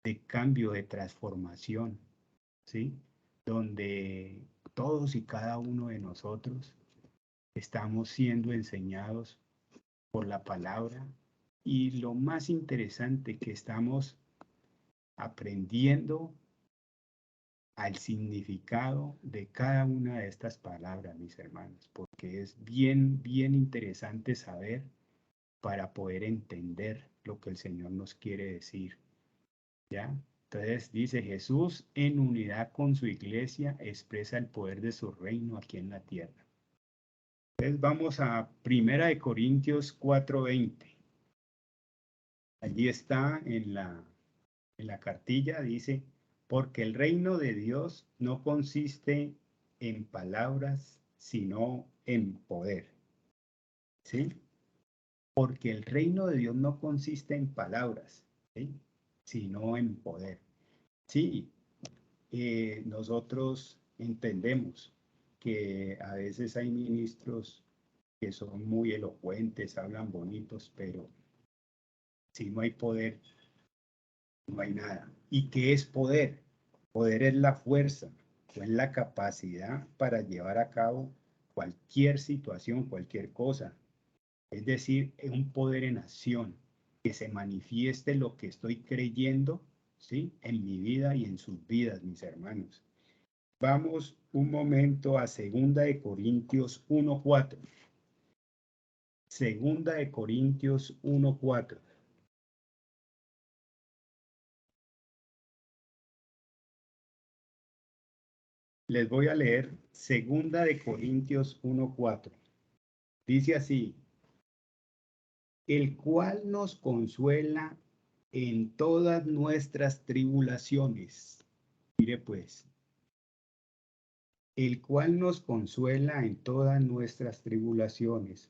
de transformación, ¿sí? Donde todos y cada uno de nosotros estamos siendo enseñados por la palabra y lo más interesante que estamos aprendiendo al significado de cada una de estas palabras, mis hermanos, porque es bien interesante saber para poder entender lo que el Señor nos quiere decir, ¿ya? Entonces dice, Jesús en unidad con su iglesia expresa el poder de su reino aquí en la tierra. Entonces vamos a 1 Corintios 4:20. Allí está en la En la cartilla dice, porque el reino de Dios no consiste en palabras, sino en poder. ¿Sí? Porque el reino de Dios no consiste en palabras, ¿sí? Sino en poder. Sí, nosotros entendemos que a veces hay ministros que son muy elocuentes, hablan bonitos, pero si no hay poder, no hay nada. ¿Y qué es poder? Poder es la fuerza, o es la capacidad para llevar a cabo cualquier situación, cualquier cosa. Es decir, un poder en acción, que se manifieste lo que estoy creyendo, ¿sí? En mi vida y en sus vidas, mis hermanos. Vamos un momento a 2 Corintios 1:4. 2 Corintios 1:4. Les voy a leer 2 Corintios 1:4. Dice así, el cual nos consuela en todas nuestras tribulaciones. Mire pues, el cual nos consuela en todas nuestras tribulaciones,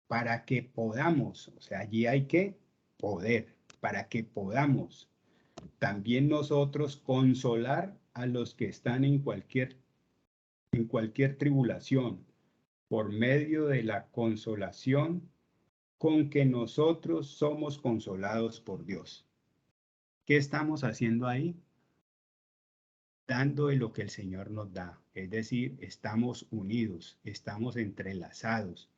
para que podamos, o sea, allí hay que poder, para que podamos también nosotros consolar a los que están en cualquier tribulación, por medio de la consolación con que nosotros somos consolados por Dios. ¿Qué estamos haciendo ahí? Dando de lo que el Señor nos da. Es decir, estamos unidos, estamos entrelazados.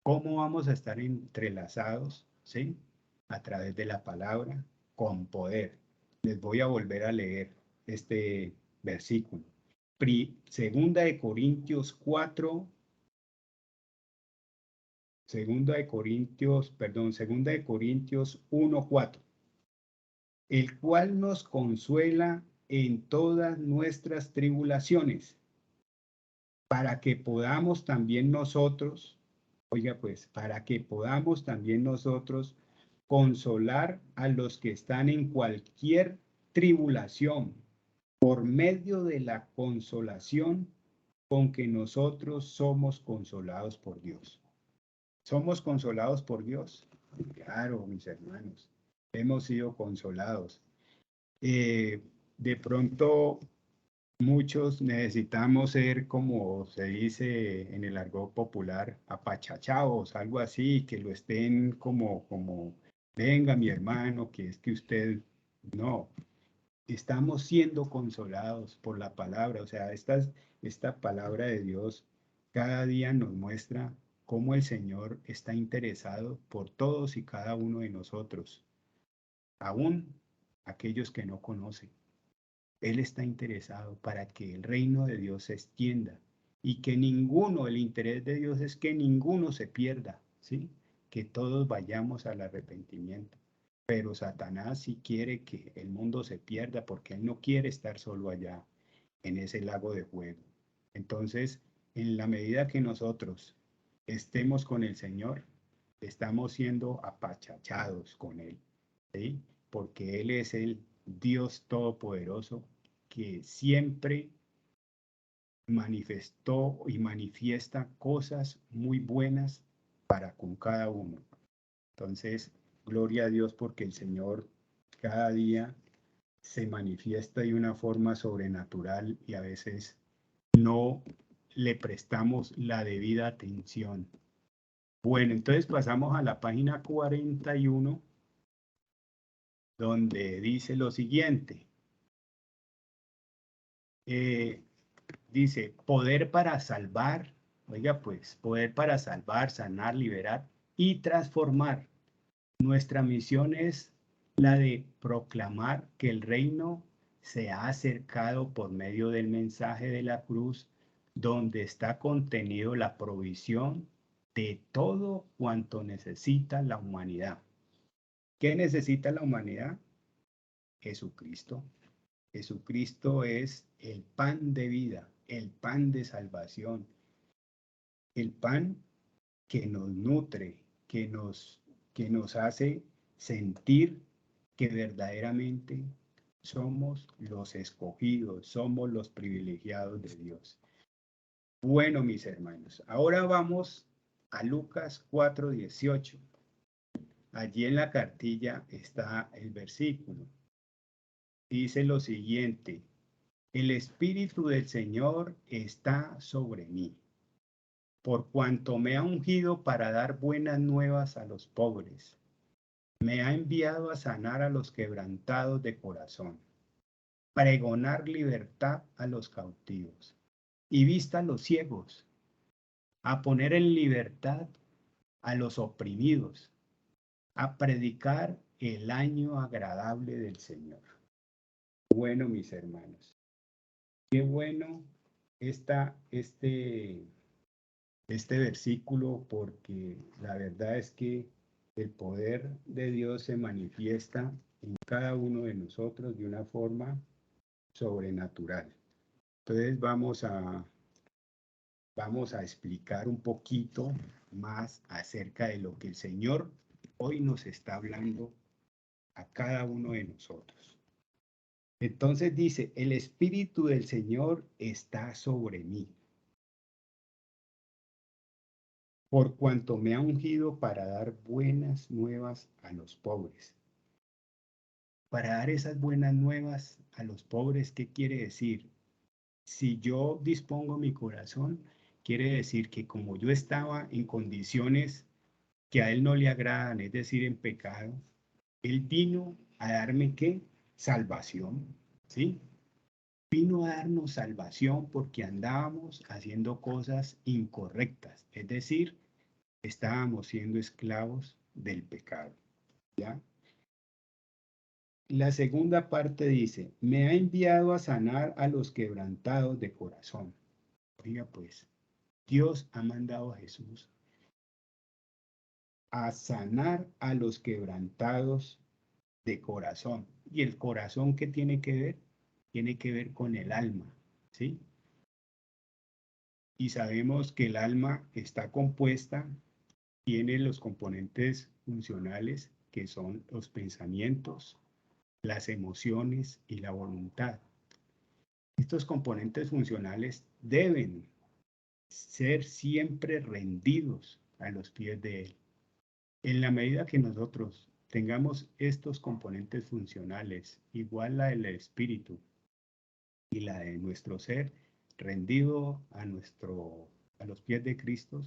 ¿Cómo vamos a estar entrelazados? ¿Sí? A través de la palabra, con poder. Les voy a volver a leer este versículo. Segunda de Corintios 4. Segunda de Corintios 1:4. El cual nos consuela en todas nuestras tribulaciones, para que podamos también nosotros, oiga pues, para que podamos también nosotros consolar a los que están en cualquier tribulación, por medio de la consolación con que nosotros somos consolados por Dios. ¿Somos consolados por Dios? Claro, mis hermanos, hemos sido consolados. De pronto, muchos necesitamos ser, como se dice en el argot popular, apachachados, algo así, que lo estén como, venga mi hermano, que es que usted, no, estamos siendo consolados por la palabra, o sea, esta palabra de Dios cada día nos muestra cómo el Señor está interesado por todos y cada uno de nosotros, aún aquellos que no conocen. Él está interesado para que el reino de Dios se extienda y que ninguno, el interés de Dios es que ninguno se pierda, ¿sí? Que todos vayamos al arrepentimiento. Pero Satanás sí quiere que el mundo se pierda porque él no quiere estar solo allá en ese lago de fuego. Entonces, en la medida que nosotros estemos con el Señor, estamos siendo apachachados con Él, ¿sí? Porque Él es el Dios Todopoderoso que siempre manifestó y manifiesta cosas muy buenas para con cada uno. Entonces, gloria a Dios porque el Señor cada día se manifiesta de una forma sobrenatural y a veces no le prestamos la debida atención. Bueno, entonces pasamos a la página 41, donde dice lo siguiente. Dice, poder para salvar, oiga pues, poder para salvar, sanar, liberar y transformar. Nuestra misión es la de proclamar que el reino se ha acercado por medio del mensaje de la cruz, donde está contenido la provisión de todo cuanto necesita la humanidad. ¿Qué necesita la humanidad? Jesucristo. Jesucristo es el pan de vida, el pan de salvación, el pan que nos nutre, que nos hace sentir que verdaderamente somos los escogidos, somos los privilegiados de Dios. Bueno, mis hermanos, ahora vamos a Lucas 4:18. Allí en la cartilla está el versículo. Dice lo siguiente: el Espíritu del Señor está sobre mí, por cuanto me ha ungido para dar buenas nuevas a los pobres. Me ha enviado a sanar a los quebrantados de corazón, pregonar libertad a los cautivos y vista a los ciegos, a poner en libertad a los oprimidos, a predicar el año agradable del Señor. Bueno, mis hermanos, qué bueno está este versículo, porque la verdad es que el poder de Dios se manifiesta en cada uno de nosotros de una forma sobrenatural. Entonces vamos a explicar un poquito más acerca de lo que el Señor hoy nos está hablando a cada uno de nosotros. Entonces dice, el Espíritu del Señor está sobre mí, por cuanto me ha ungido para dar buenas nuevas a los pobres. Para dar esas buenas nuevas a los pobres, ¿qué quiere decir? Si yo dispongo mi corazón, quiere decir que como yo estaba en condiciones que a Él no le agradan, es decir, en pecado, Él vino a darme, ¿qué? Salvación, ¿sí? Vino a darnos salvación porque andábamos haciendo cosas incorrectas, es decir, estábamos siendo esclavos del pecado, ¿ya? La segunda parte dice, me ha enviado a sanar a los quebrantados de corazón. Oiga, pues, Dios ha mandado a Jesús a sanar a los quebrantados de corazón. ¿Y el corazón qué tiene que ver? Tiene que ver con el alma, ¿sí? Y sabemos que el alma está compuesta, tiene los componentes funcionales que son los pensamientos, las emociones y la voluntad. Estos componentes funcionales deben ser siempre rendidos a los pies de Él. En la medida que nosotros tengamos estos componentes funcionales, igual la del espíritu y la de nuestro ser, rendido a los pies de Cristo,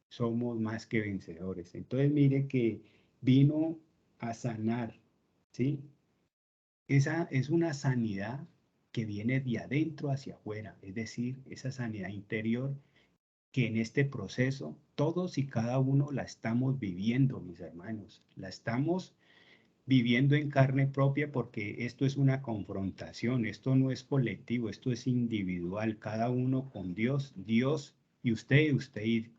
somos más que vencedores. Entonces mire que vino a sanar, ¿sí? Esa es una sanidad que viene de adentro hacia afuera, es decir, esa sanidad interior que en este proceso todos y cada uno la estamos viviendo, mis hermanos. La estamos viviendo en carne propia porque esto es una confrontación, esto no es colectivo, esto es individual, cada uno con Dios, Dios y usted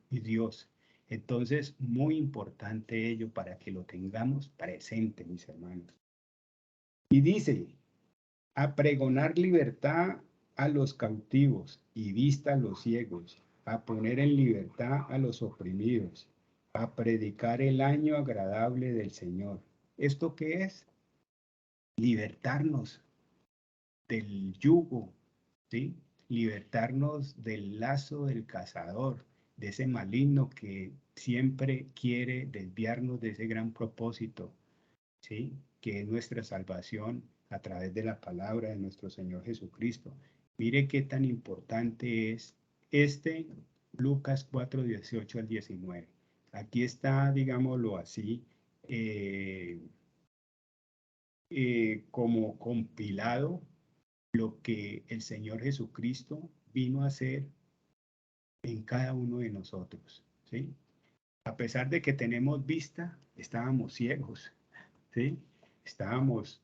y Dios. Entonces, muy importante ello para que lo tengamos presente, mis hermanos. Y dice, a pregonar libertad a los cautivos y vista a los ciegos, a poner en libertad a los oprimidos, a predicar el año agradable del Señor. ¿Esto qué es? Libertarnos del yugo, ¿sí? Libertarnos del lazo del cazador, de ese maligno que siempre quiere desviarnos de ese gran propósito, ¿sí? Que es nuestra salvación a través de la palabra de nuestro Señor Jesucristo. Mire qué tan importante es Lucas 4:18 al 19. Aquí está, digámoslo así, como compilado lo que el Señor Jesucristo vino a hacer en cada uno de nosotros, ¿sí? A pesar de que tenemos vista, estábamos ciegos, ¿sí? Estábamos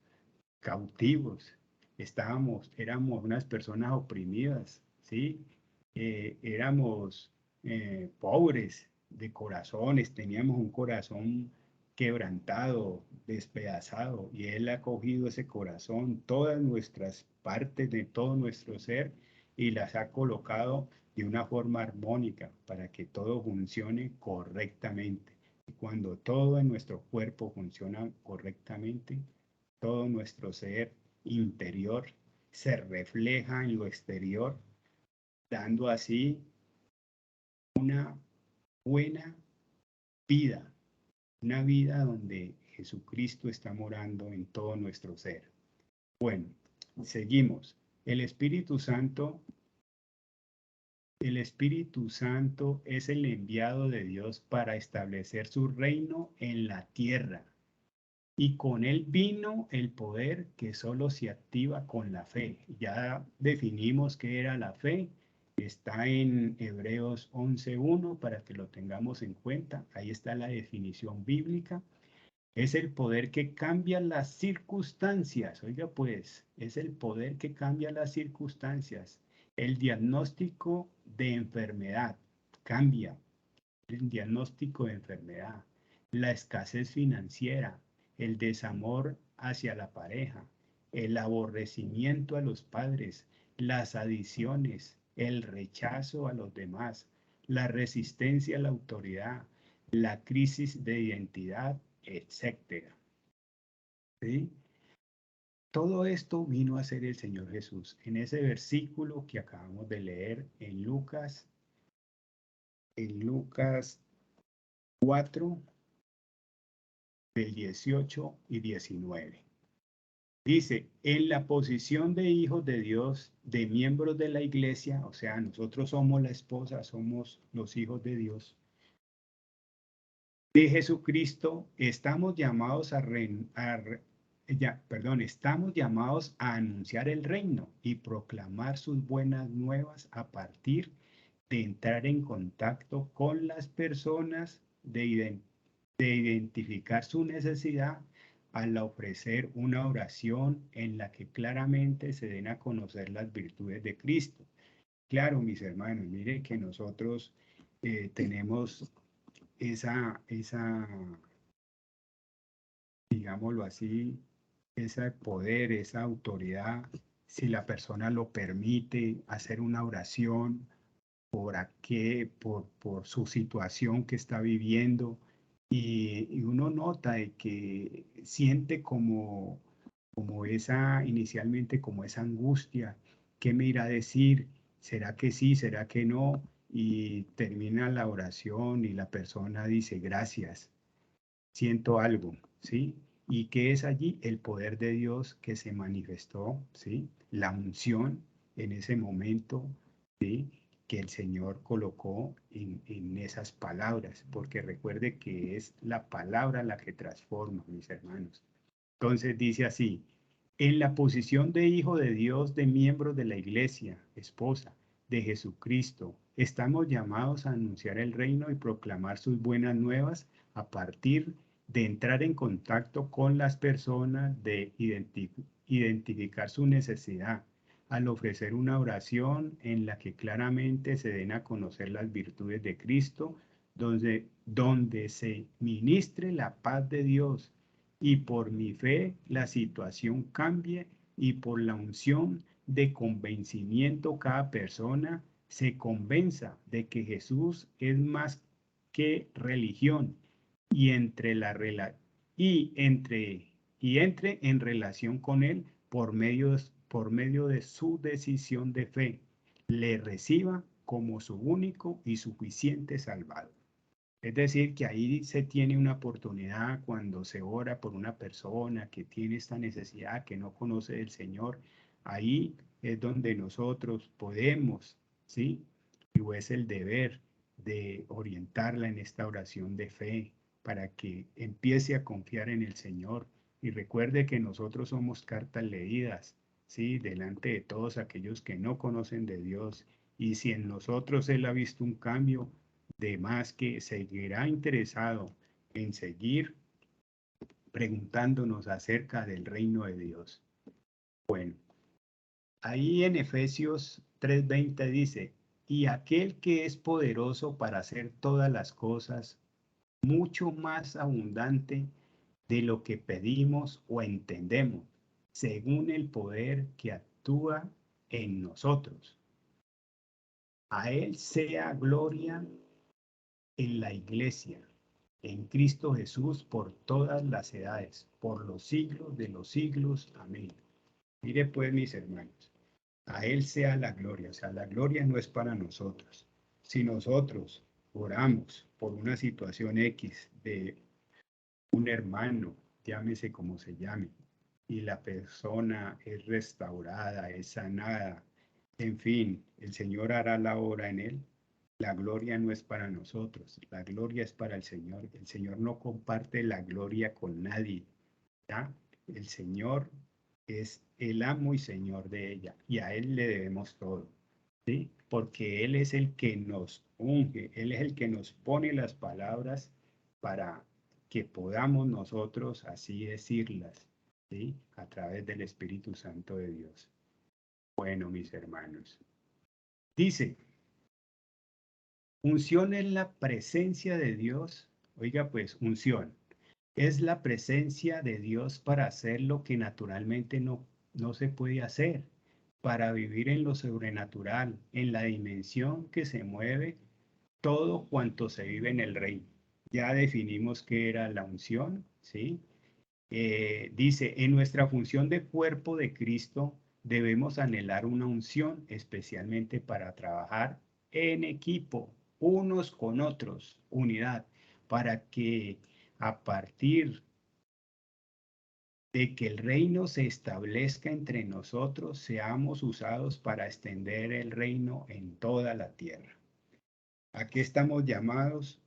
cautivos, éramos unas personas oprimidas, ¿sí? Éramos pobres de corazones, teníamos un corazón quebrantado, despedazado, y Él ha cogido ese corazón, todas nuestras partes de todo nuestro ser, y las ha colocado de una forma armónica para que todo funcione correctamente. Y cuando todo en nuestro cuerpo funciona correctamente, todo nuestro ser interior se refleja en lo exterior, dando así una buena vida, una vida donde Jesucristo está morando en todo nuestro ser. Bueno, seguimos. El Espíritu Santo es el enviado de Dios para establecer su reino en la tierra. Y con él vino el poder que solo se activa con la fe. Ya definimos qué era la fe. Está en Hebreos 11:1 para que lo tengamos en cuenta. Ahí está la definición bíblica. Es el poder que cambia las circunstancias. Oiga, pues, es el poder que cambia las circunstancias. El diagnóstico de enfermedad cambia. El diagnóstico de enfermedad, la escasez financiera, el desamor hacia la pareja, el aborrecimiento a los padres, las adicciones, el rechazo a los demás, la resistencia a la autoridad, la crisis de identidad, etcétera. ¿Sí? Todo esto vino a ser el Señor Jesús en ese versículo que acabamos de leer en Lucas 4, del 18 y 19. Dice, en la posición de hijos de Dios, de miembros de la iglesia, o sea, nosotros somos la esposa, somos los hijos de Dios, de Jesucristo, estamos llamados estamos llamados a anunciar el reino y proclamar sus buenas nuevas a partir de entrar en contacto con las personas, de identificar su necesidad al ofrecer una oración en la que claramente se den a conocer las virtudes de Cristo. Claro, mis hermanos, miren que nosotros tenemos esa, digámoslo así, ese poder, esa autoridad, si la persona lo permite, hacer una oración por su situación que está viviendo, y uno nota de que siente como inicialmente como esa angustia, ¿qué me irá a decir? ¿Será que sí? ¿Será que no? Y termina la oración y la persona dice, gracias, siento algo, ¿sí? ¿Y qué es allí? El poder de Dios que se manifestó, ¿sí? La unción en ese momento, ¿sí? Que el Señor colocó en esas palabras, porque recuerde que es la palabra la que transforma, mis hermanos. Entonces dice así, en la posición de hijo de Dios, de miembro de la iglesia, esposa de Jesucristo, estamos llamados a anunciar el reino y proclamar sus buenas nuevas a partir de entrar en contacto con las personas, de identificar su necesidad, al ofrecer una oración en la que claramente se den a conocer las virtudes de Cristo, donde se ministre la paz de Dios y por mi fe la situación cambie y por la unción de convencimiento cada persona se convenza de que Jesús es más que religión y entre entre en relación con él por medio de su decisión de fe, le reciba como su único y suficiente Salvador. Es decir, que ahí se tiene una oportunidad cuando se ora por una persona que tiene esta necesidad, que no conoce del Señor. Ahí es donde nosotros podemos, ¿sí? Y es el deber de orientarla en esta oración de fe para que empiece a confiar en el Señor. Y recuerde que nosotros somos cartas leídas, ¿sí? Delante de todos aquellos que no conocen de Dios. Y si en nosotros Él ha visto un cambio, de más que seguirá interesado en seguir preguntándonos acerca del reino de Dios. Bueno, ahí en Efesios 3:20 dice, y aquel que es poderoso para hacer todas las cosas mucho más abundante de lo que pedimos o entendemos, según el poder que actúa en nosotros. A él sea gloria en la iglesia en Cristo Jesús por todas las edades, por los siglos de los siglos. Amén. Mire pues, mis hermanos, a Él sea la gloria. O sea, la gloria no es para nosotros. Si nosotros oramos por una situación X de un hermano, llámese como se llame, y la persona es restaurada, es sanada, en fin, el Señor hará la obra en él. La gloria no es para nosotros, la gloria es para el Señor. El Señor no comparte la gloria con nadie, ¿ya? El Señor es el amo y Señor de ella, y a Él le debemos todo, ¿sí? Porque Él es el que nos unge, Él es el que nos pone las palabras para que podamos nosotros así decirlas, ¿sí? A través del Espíritu Santo de Dios. Bueno, mis hermanos, dice, unción es la presencia de Dios. Oiga, pues, unción es la presencia de Dios para hacer lo que naturalmente no se puede hacer, para vivir en lo sobrenatural, en la dimensión que se mueve todo cuanto se vive en el reino. Ya definimos qué era la unción, ¿sí? Dice, en nuestra función de cuerpo de Cristo debemos anhelar una unción especialmente para trabajar en equipo, unos con otros, unidad, para que a partir de que el reino se establezca entre nosotros, seamos usados para extender el reino en toda la tierra. ¿A qué estamos llamados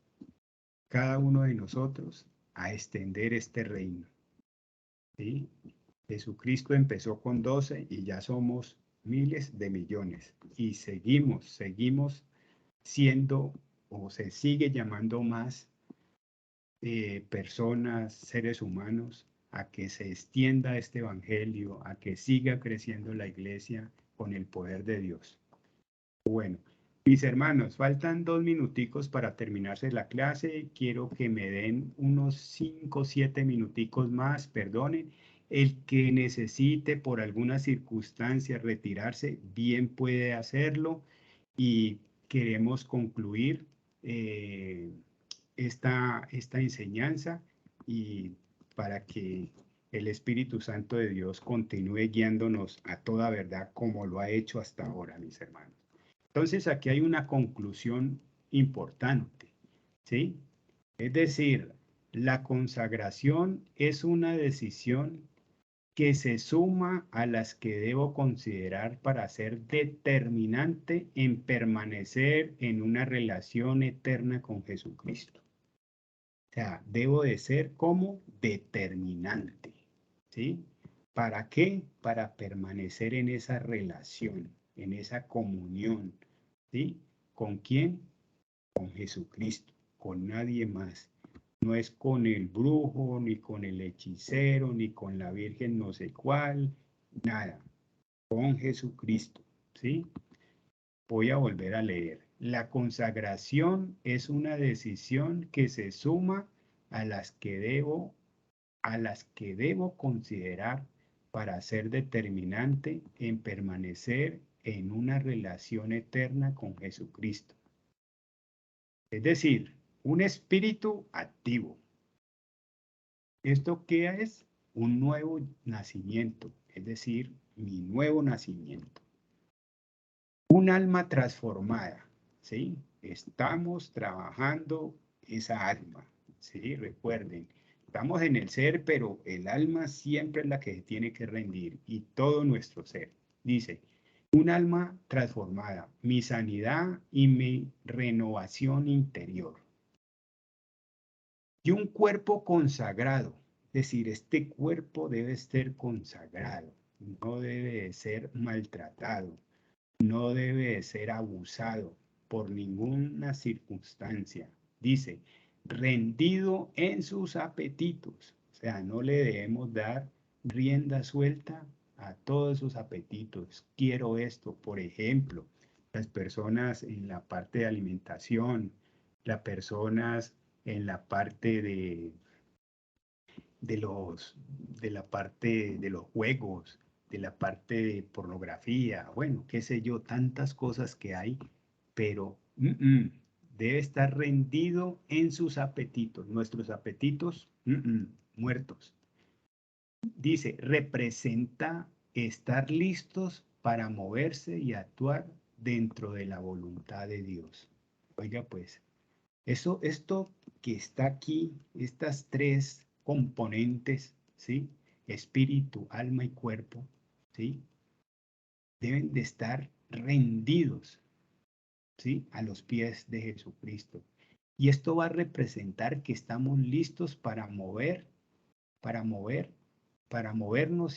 cada uno de nosotros? A extender este reino, ¿sí? Jesucristo empezó con 12 y ya somos miles de millones. Y seguimos siendo, o se sigue llamando más personas, seres humanos, a que se extienda este evangelio, a que siga creciendo la iglesia con el poder de Dios. Bueno, mis hermanos, faltan 2 minuticos para terminarse la clase. Quiero que me den unos 5 o 7 minuticos más, perdonen. El que necesite por alguna circunstancia retirarse, bien puede hacerlo. Y queremos concluir esta enseñanza y para que el Espíritu Santo de Dios continúe guiándonos a toda verdad como lo ha hecho hasta ahora, mis hermanos. Entonces aquí hay una conclusión importante, ¿sí? Es decir, la consagración es una decisión que se suma a las que debo considerar para ser determinante en permanecer en una relación eterna con Jesucristo. O sea, debo de ser como determinante, ¿sí? ¿Para qué? Para permanecer en esa relación, en esa comunión, ¿sí? ¿Con quién? Con Jesucristo, con nadie más. No es con el brujo, ni con el hechicero, ni con la Virgen no sé cuál, nada. Con Jesucristo, ¿sí? Voy a volver a leer. La consagración es una decisión que se suma a las que debo considerar para ser determinante en permanecer en una relación eterna con Jesucristo. Es decir, un espíritu activo. ¿Esto qué es? Un nuevo nacimiento, es decir, mi nuevo nacimiento. Un alma transformada, ¿sí? Estamos trabajando esa alma, ¿sí? Recuerden, estamos en el ser, pero el alma siempre es la que tiene que rendir y todo nuestro ser. Dice, un alma transformada, mi sanidad y mi renovación interior. Y un cuerpo consagrado, es decir, este cuerpo debe ser consagrado, no debe ser maltratado, no debe ser abusado por ninguna circunstancia. Dice, rendido en sus apetitos, o sea, no le debemos dar rienda suelta a todos sus apetitos. Quiero esto, por ejemplo, las personas en la parte de alimentación, las personas en la parte de la parte de los juegos, de la parte de pornografía, bueno, qué sé yo, tantas cosas que hay, pero debe estar rendido en sus apetitos. Nuestros apetitos, muertos. Dice, representa estar listos para moverse y actuar dentro de la voluntad de Dios. Oiga, pues, esto que está aquí, estas tres componentes, ¿sí? Espíritu, alma y cuerpo, ¿sí? Deben de estar rendidos, ¿sí? A los pies de Jesucristo. Y esto va a representar que estamos listos para movernos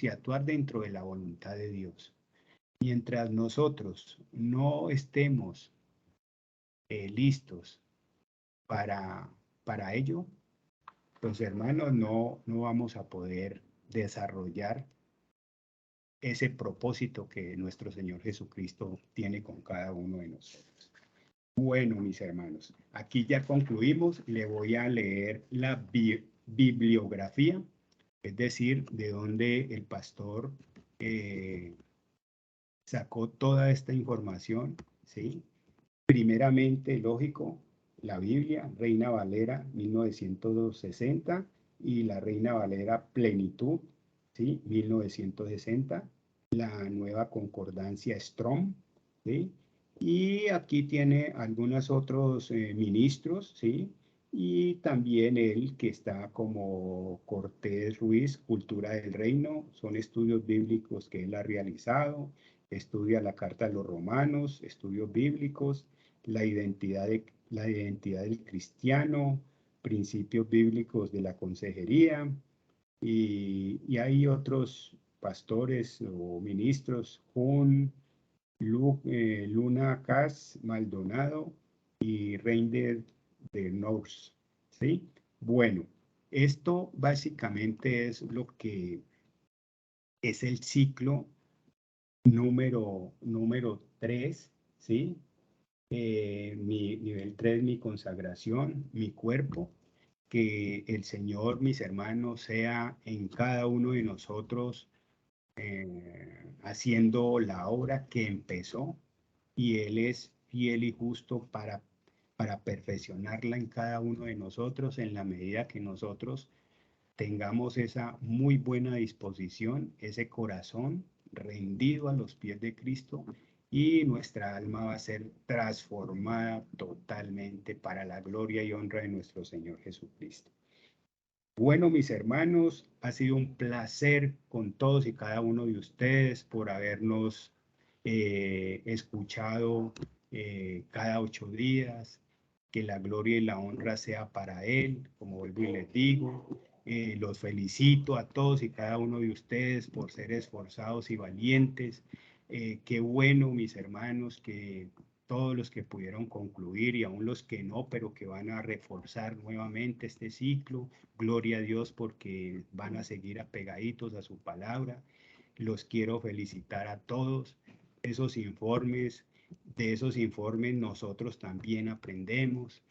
y actuar dentro de la voluntad de Dios. Mientras nosotros no estemos listos para ello, pues hermanos, no vamos a poder desarrollar ese propósito que nuestro Señor Jesucristo tiene con cada uno de nosotros. Bueno, mis hermanos, aquí ya concluimos. Le voy a leer la bibliografía, es decir, de donde el pastor sacó toda esta información, ¿sí? Primeramente, lógico, la Biblia, Reina Valera 1960 y la Reina Valera Plenitud, ¿sí? 1960, la Nueva Concordancia Strong, ¿sí? Y aquí tiene algunos otros ministros, ¿sí? Y también él que está como Cortés Ruiz, Cultura del Reino, son estudios bíblicos que él ha realizado, estudia la Carta de los Romanos, estudios bíblicos, la identidad del cristiano, principios bíblicos de la consejería, y hay otros pastores o ministros, Luna Cas Maldonado y Reiner de Norse, ¿sí? Bueno, esto básicamente es lo que es el ciclo número 3, ¿sí? Mi nivel 3, mi consagración, mi cuerpo, que el Señor, mis hermanos, sea en cada uno de nosotros haciendo la obra que empezó, y Él es fiel y justo para perfeccionarla en cada uno de nosotros en la medida que nosotros tengamos esa muy buena disposición, ese corazón rendido a los pies de Cristo, y nuestra alma va a ser transformada totalmente para la gloria y honra de nuestro Señor Jesucristo. Bueno, mis hermanos, ha sido un placer con todos y cada uno de ustedes por habernos escuchado cada 8 días. Que la gloria y la honra sea para Él, como vuelvo y les digo. Los felicito a todos y cada uno de ustedes por ser esforzados y valientes. Qué bueno, mis hermanos, que todos los que pudieron concluir y aún los que no, pero que van a reforzar nuevamente este ciclo. Gloria a Dios porque van a seguir apegaditos a su palabra. Los quiero felicitar a todos. Esos informes, de esos informes nosotros también aprendemos.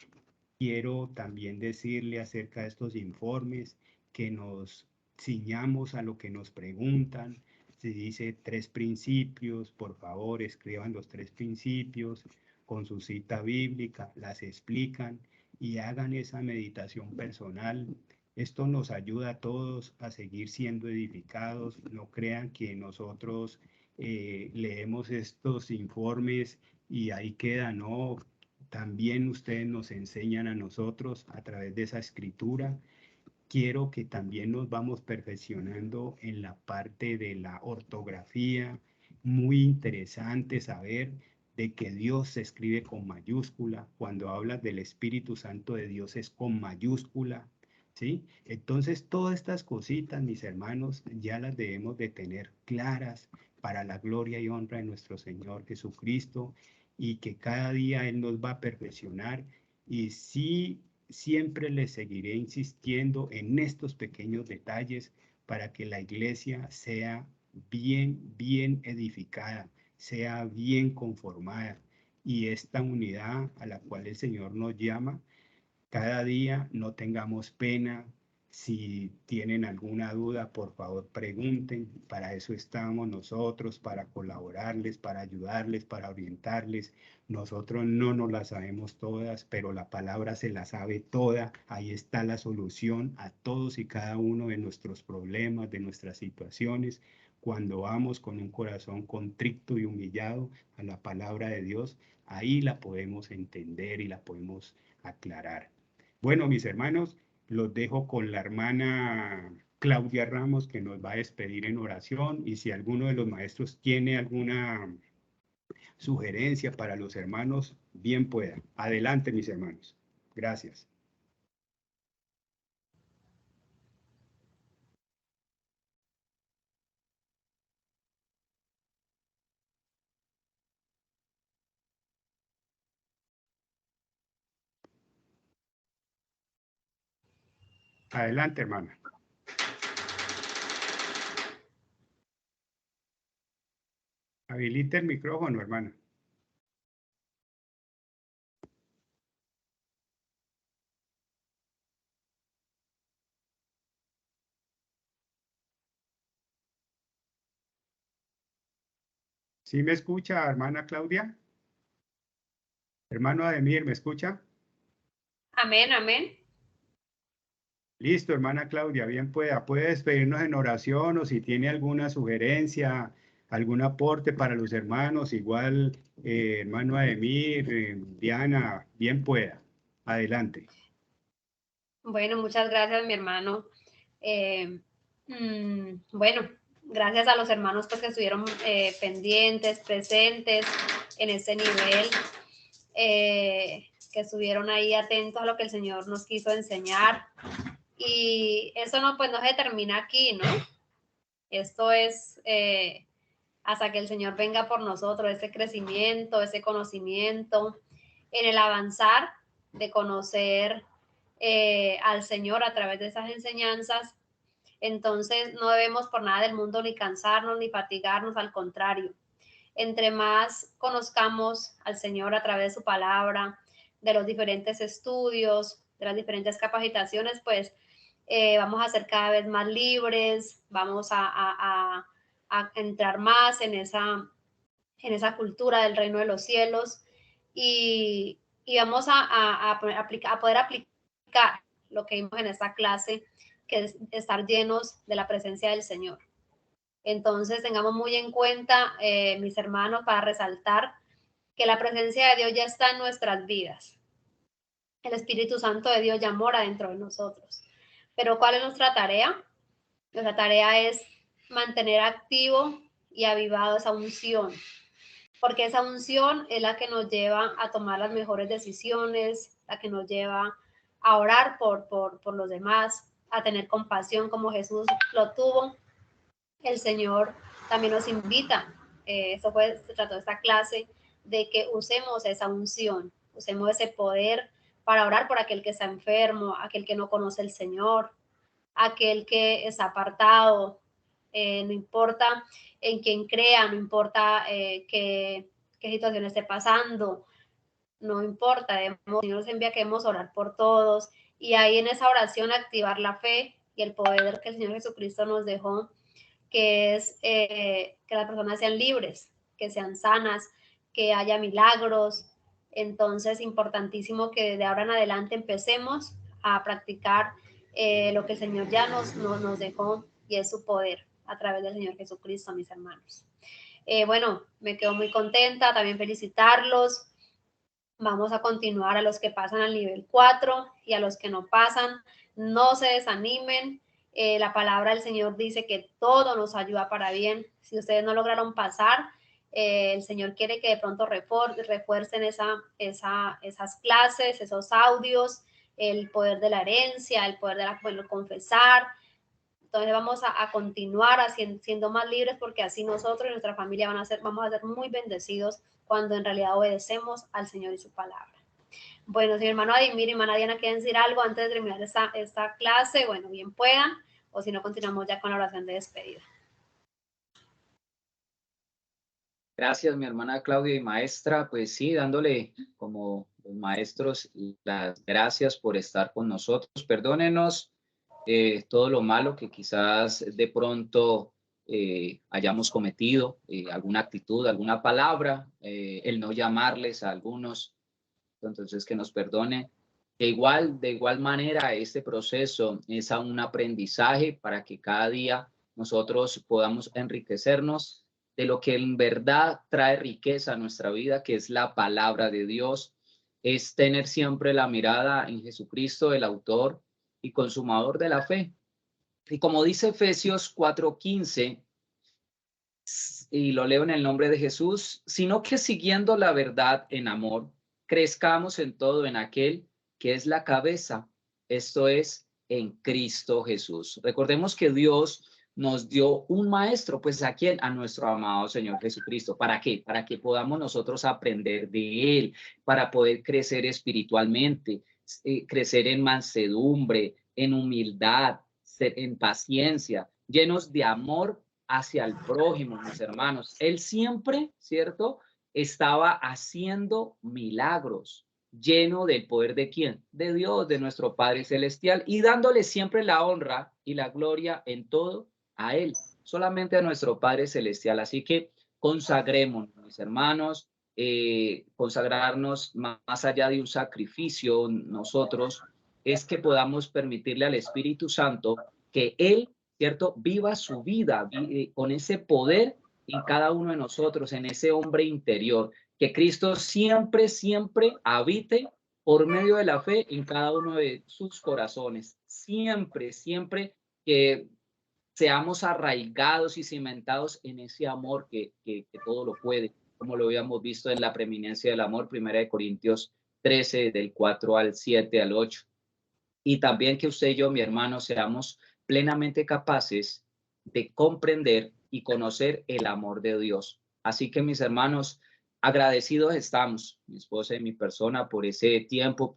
Quiero también decirle acerca de estos informes que nos ciñamos a lo que nos preguntan. Se dice 3 principios, por favor escriban los 3 principios con su cita bíblica, las explican y hagan esa meditación personal. Esto nos ayuda a todos a seguir siendo edificados. No crean que nosotros leemos estos informes y ahí queda, no. También ustedes nos enseñan a nosotros a través de esa escritura. Quiero que también nos vamos perfeccionando en la parte de la ortografía. Muy interesante saber de que Dios se escribe con mayúscula. Cuando hablas del Espíritu Santo de Dios es con mayúscula, ¿sí? Entonces, todas estas cositas, mis hermanos, ya las debemos de tener claras para la gloria y honra de nuestro Señor Jesucristo, y que cada día Él nos va a perfeccionar. Y sí, siempre les seguiré insistiendo en estos pequeños detalles para que la iglesia sea bien edificada, sea bien conformada, y esta unidad a la cual el Señor nos llama, cada día no tengamos pena, Si tienen alguna duda, por favor pregunten. Para eso estamos nosotros, para colaborarles, para ayudarles, para orientarles. Nosotros no nos las sabemos todas, pero la palabra se la sabe toda. Ahí está la solución a todos y cada uno de nuestros problemas, de nuestras situaciones. Cuando vamos con un corazón contrito y humillado a la palabra de Dios, ahí la podemos entender y la podemos aclarar. Bueno, mis hermanos, los dejo con la hermana Claudia Ramos, que nos va a despedir en oración, y si alguno de los maestros tiene alguna sugerencia para los hermanos, bien pueda. Adelante, mis hermanos. Gracias. Adelante, hermana. Habilite el micrófono, hermana. ¿Sí me escucha, hermana Claudia? Hermano Ademir, ¿me escucha? Amén, amén. Listo, hermana Claudia, bien pueda. Puede despedirnos en oración o si tiene alguna sugerencia, algún aporte para los hermanos, igual hermano Ademir, Diana, bien pueda. Adelante. Bueno, muchas gracias, mi hermano. Bueno, gracias a los hermanos pues, que estuvieron pendientes, presentes en este nivel, que estuvieron ahí atentos a lo que el Señor nos quiso enseñar. Y eso no, pues no se termina aquí, ¿no? Esto es hasta que el Señor venga por nosotros, ese crecimiento, ese conocimiento, en el avanzar de conocer al Señor a través de esas enseñanzas. Entonces no debemos por nada del mundo ni cansarnos ni fatigarnos, al contrario. Entre más conozcamos al Señor a través de su palabra, de los diferentes estudios, de las diferentes capacitaciones, pues vamos a ser cada vez más libres, vamos a entrar más en esa cultura del reino de los cielos y vamos a poder aplicar lo que vimos en esta clase, que es estar llenos de la presencia del Señor. Entonces tengamos muy en cuenta, mis hermanos, para resaltar que la presencia de Dios ya está en nuestras vidas. El Espíritu Santo de Dios ya mora dentro de nosotros. Pero ¿cuál es nuestra tarea? Nuestra tarea es mantener activo y avivado esa unción, porque esa unción es la que nos lleva a tomar las mejores decisiones, la que nos lleva a orar por los demás, a tener compasión como Jesús lo tuvo. El Señor también nos invita, se trató de esta clase, de que usemos esa unción, usemos ese poder para orar por aquel que está enfermo, aquel que no conoce el Señor, aquel que está apartado, no importa en quién crea, no importa qué situación esté pasando, no importa, el Señor nos envía que debemos orar por todos y ahí en esa oración activar la fe y el poder que el Señor Jesucristo nos dejó, que es que las personas sean libres, que sean sanas, que haya milagros. Entonces, importantísimo que desde ahora en adelante empecemos a practicar lo que el Señor ya nos dejó, y es su poder a través del Señor Jesucristo, mis hermanos. Bueno, me quedo muy contenta, también felicitarlos. Vamos a continuar a los que pasan al nivel 4 y a los que no pasan, no se desanimen. La palabra del Señor dice que todo nos ayuda para bien. Si ustedes no lograron pasar, el Señor quiere que de pronto refuercen esas clases, esos audios, el poder de la herencia, el poder de confesar. Entonces vamos a continuar siendo más libres, porque así nosotros y nuestra familia vamos a ser muy bendecidos cuando en realidad obedecemos al Señor y su palabra. Bueno, si mi hermano Adimir y hermana Diana quieren decir algo antes de terminar esta clase, bueno, bien puedan, o si no, continuamos ya con la oración de despedida. Gracias, mi hermana Claudia y maestra. Pues sí, dándole como los maestros las gracias por estar con nosotros. Perdónenos todo lo malo que quizás de pronto hayamos cometido, alguna actitud, alguna palabra, el no llamarles a algunos, entonces que nos perdone. De igual manera, este proceso es un aprendizaje para que cada día nosotros podamos enriquecernos de lo que en verdad trae riqueza a nuestra vida, que es la palabra de Dios, es tener siempre la mirada en Jesucristo, el autor y consumador de la fe. Y como dice Efesios 4:15, y lo leo en el nombre de Jesús, sino que siguiendo la verdad en amor, crezcamos en todo en aquel que es la cabeza, esto es, en Cristo Jesús. Recordemos que Dios nos dio un maestro, pues ¿a quién? A nuestro amado Señor Jesucristo. ¿Para qué? Para que podamos nosotros aprender de Él, para poder crecer espiritualmente, crecer en mansedumbre, en humildad, en paciencia, llenos de amor hacia el prójimo, mis hermanos. Él siempre, ¿cierto?, estaba haciendo milagros, lleno del poder de ¿quién? De Dios, de nuestro Padre Celestial, y dándole siempre la honra y la gloria en todo a Él, solamente a nuestro Padre Celestial. Así que consagremos, mis hermanos, consagrarnos más allá de un sacrificio, nosotros, es que podamos permitirle al Espíritu Santo que Él, ¿cierto?, viva su vida con ese poder en cada uno de nosotros, en ese hombre interior, que Cristo siempre, siempre habite por medio de la fe en cada uno de sus corazones. Siempre, siempre que seamos arraigados y cimentados en ese amor que todo lo puede, como lo habíamos visto en la preeminencia del amor, 1 Corintios 13, del 4 al 7 al 8. Y también que usted y yo, mi hermano, seamos plenamente capaces de comprender y conocer el amor de Dios. Así que, mis hermanos, agradecidos estamos, mi esposa y mi persona, por ese tiempo,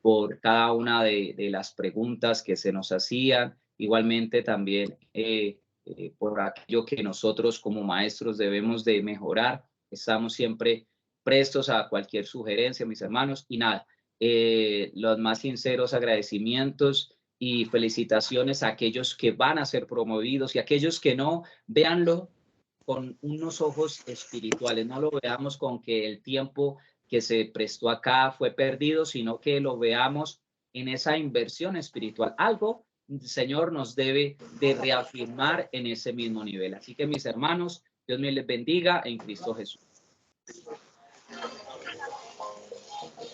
por cada una de las preguntas que se nos hacían. Igualmente también por aquello que nosotros como maestros debemos de mejorar. Estamos siempre prestos a cualquier sugerencia, mis hermanos. Y nada, los más sinceros agradecimientos y felicitaciones a aquellos que van a ser promovidos y aquellos que no, véanlo con unos ojos espirituales, no lo veamos con que el tiempo que se prestó acá fue perdido, sino que lo veamos en esa inversión espiritual. Algo el Señor nos debe de reafirmar en ese mismo nivel. Así que, mis hermanos, Dios me les bendiga en Cristo Jesús.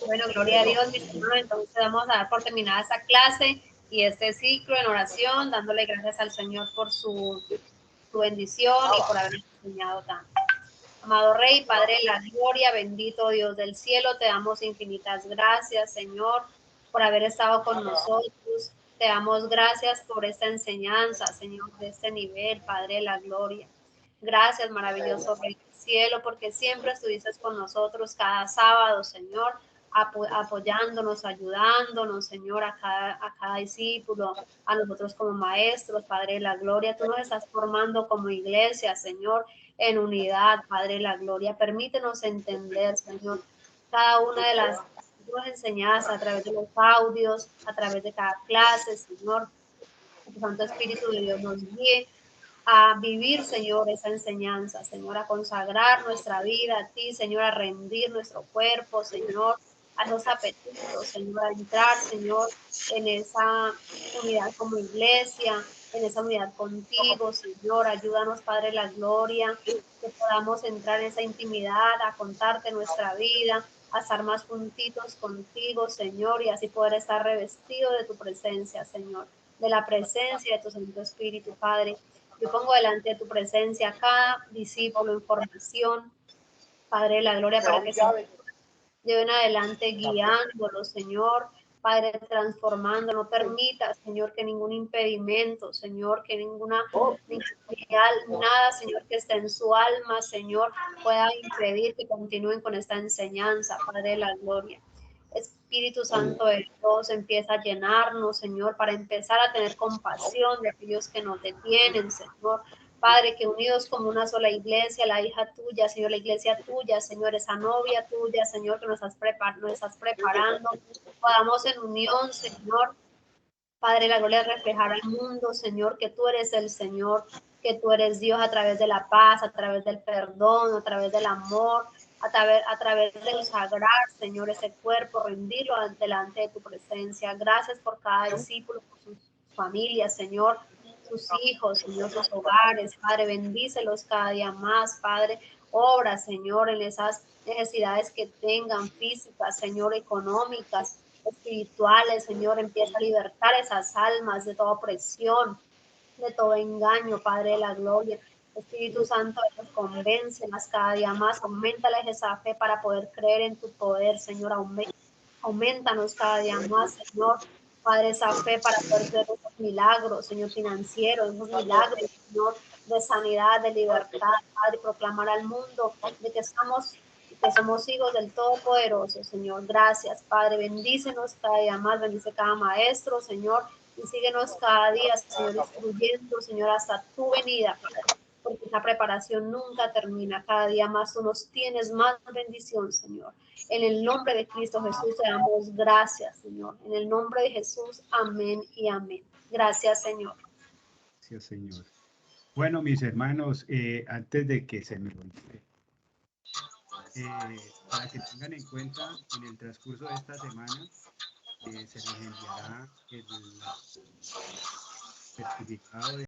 Bueno, gloria a Dios, mis hermanos. Entonces vamos a dar por terminada esta clase y este ciclo en oración, dándole gracias al Señor por su bendición y por habernos enseñado tanto. Amado Rey, Padre de la gloria, bendito Dios del cielo, te damos infinitas gracias, Señor, por haber estado con nosotros. Te damos gracias por esta enseñanza, Señor, de este nivel, Padre de la gloria. Gracias, maravilloso Rey del cielo, porque siempre estuviste con nosotros cada sábado, Señor, apoyándonos, ayudándonos, Señor, a cada discípulo, a nosotros como maestros, Padre de la gloria. Tú nos estás formando como iglesia, Señor, en unidad, Padre de la gloria. Permítenos entender, Señor, cada una de las enseñanzas a través de los audios, a través de cada clase, Señor. Que tu Santo Espíritu de Dios nos guíe a vivir, Señor, esa enseñanza, Señor, a consagrar nuestra vida a ti, Señor, a rendir nuestro cuerpo, Señor, a los apetitos, Señor, a entrar, Señor, en esa unidad como iglesia, en esa unidad contigo, Señor. Ayúdanos, Padre de la gloria, que podamos entrar en esa intimidad, a contarte nuestra vida, a estar más juntitos contigo, Señor, y así poder estar revestido de tu presencia, Señor, de la presencia de tu Santo Espíritu, Padre. Yo pongo delante de tu presencia a cada discípulo en formación, Padre de la gloria, para que se lleven adelante guiándolo, Señor, Padre, transformando. No permita, Señor, que ningún impedimento, Señor, que nada, Señor, que esté en su alma, Señor, pueda impedir que continúen con esta enseñanza, Padre de la gloria. Espíritu Santo de Dios, empieza a llenarnos, Señor, para empezar a tener compasión de aquellos que nos detienen, Señor. Padre, que unidos como una sola iglesia, la hija tuya, Señor, la iglesia tuya, Señor, esa novia tuya, Señor, que nos estás preparando, podamos en unión, Señor, Padre, la gloria es reflejar al mundo, Señor, que tú eres el Señor, que tú eres Dios a través de la paz, a través del perdón, a través del amor, a través de consagrar, Señor, ese cuerpo, rendirlo delante de tu presencia. Gracias por cada discípulo, por sus familias, Señor, sus hijos, Señor, sus hogares. Padre, bendícelos cada día más, Padre. Obra, Señor, en esas necesidades que tengan, físicas, Señor, económicas, espirituales, Señor. Empieza a libertar esas almas de toda opresión, de todo engaño, Padre de la gloria. Espíritu Santo, los convéncelas cada día más, aumentales esa fe para poder creer en tu poder, Señor. Aumentanos cada día más, Señor. Padre, esa fe para poder ver esos milagros, Señor, financieros, esos milagros, Señor, de sanidad, de libertad, Padre, proclamar al mundo de que somos hijos del Todopoderoso, Señor. Gracias, Padre. Bendícenos cada día más, bendice cada maestro, Señor, y síguenos cada día, Señor, instruyendo, Señor, hasta tu venida, Padre, porque esa preparación nunca termina. Cada día más tú nos tienes más bendición, Señor. En el nombre de Cristo Jesús te damos gracias, Señor. En el nombre de Jesús, amén y amén. Gracias, Señor. Gracias, Señor. Bueno, mis hermanos, antes de que se me olvide, para que tengan en cuenta, en el transcurso de esta semana, se les enviará el certificado de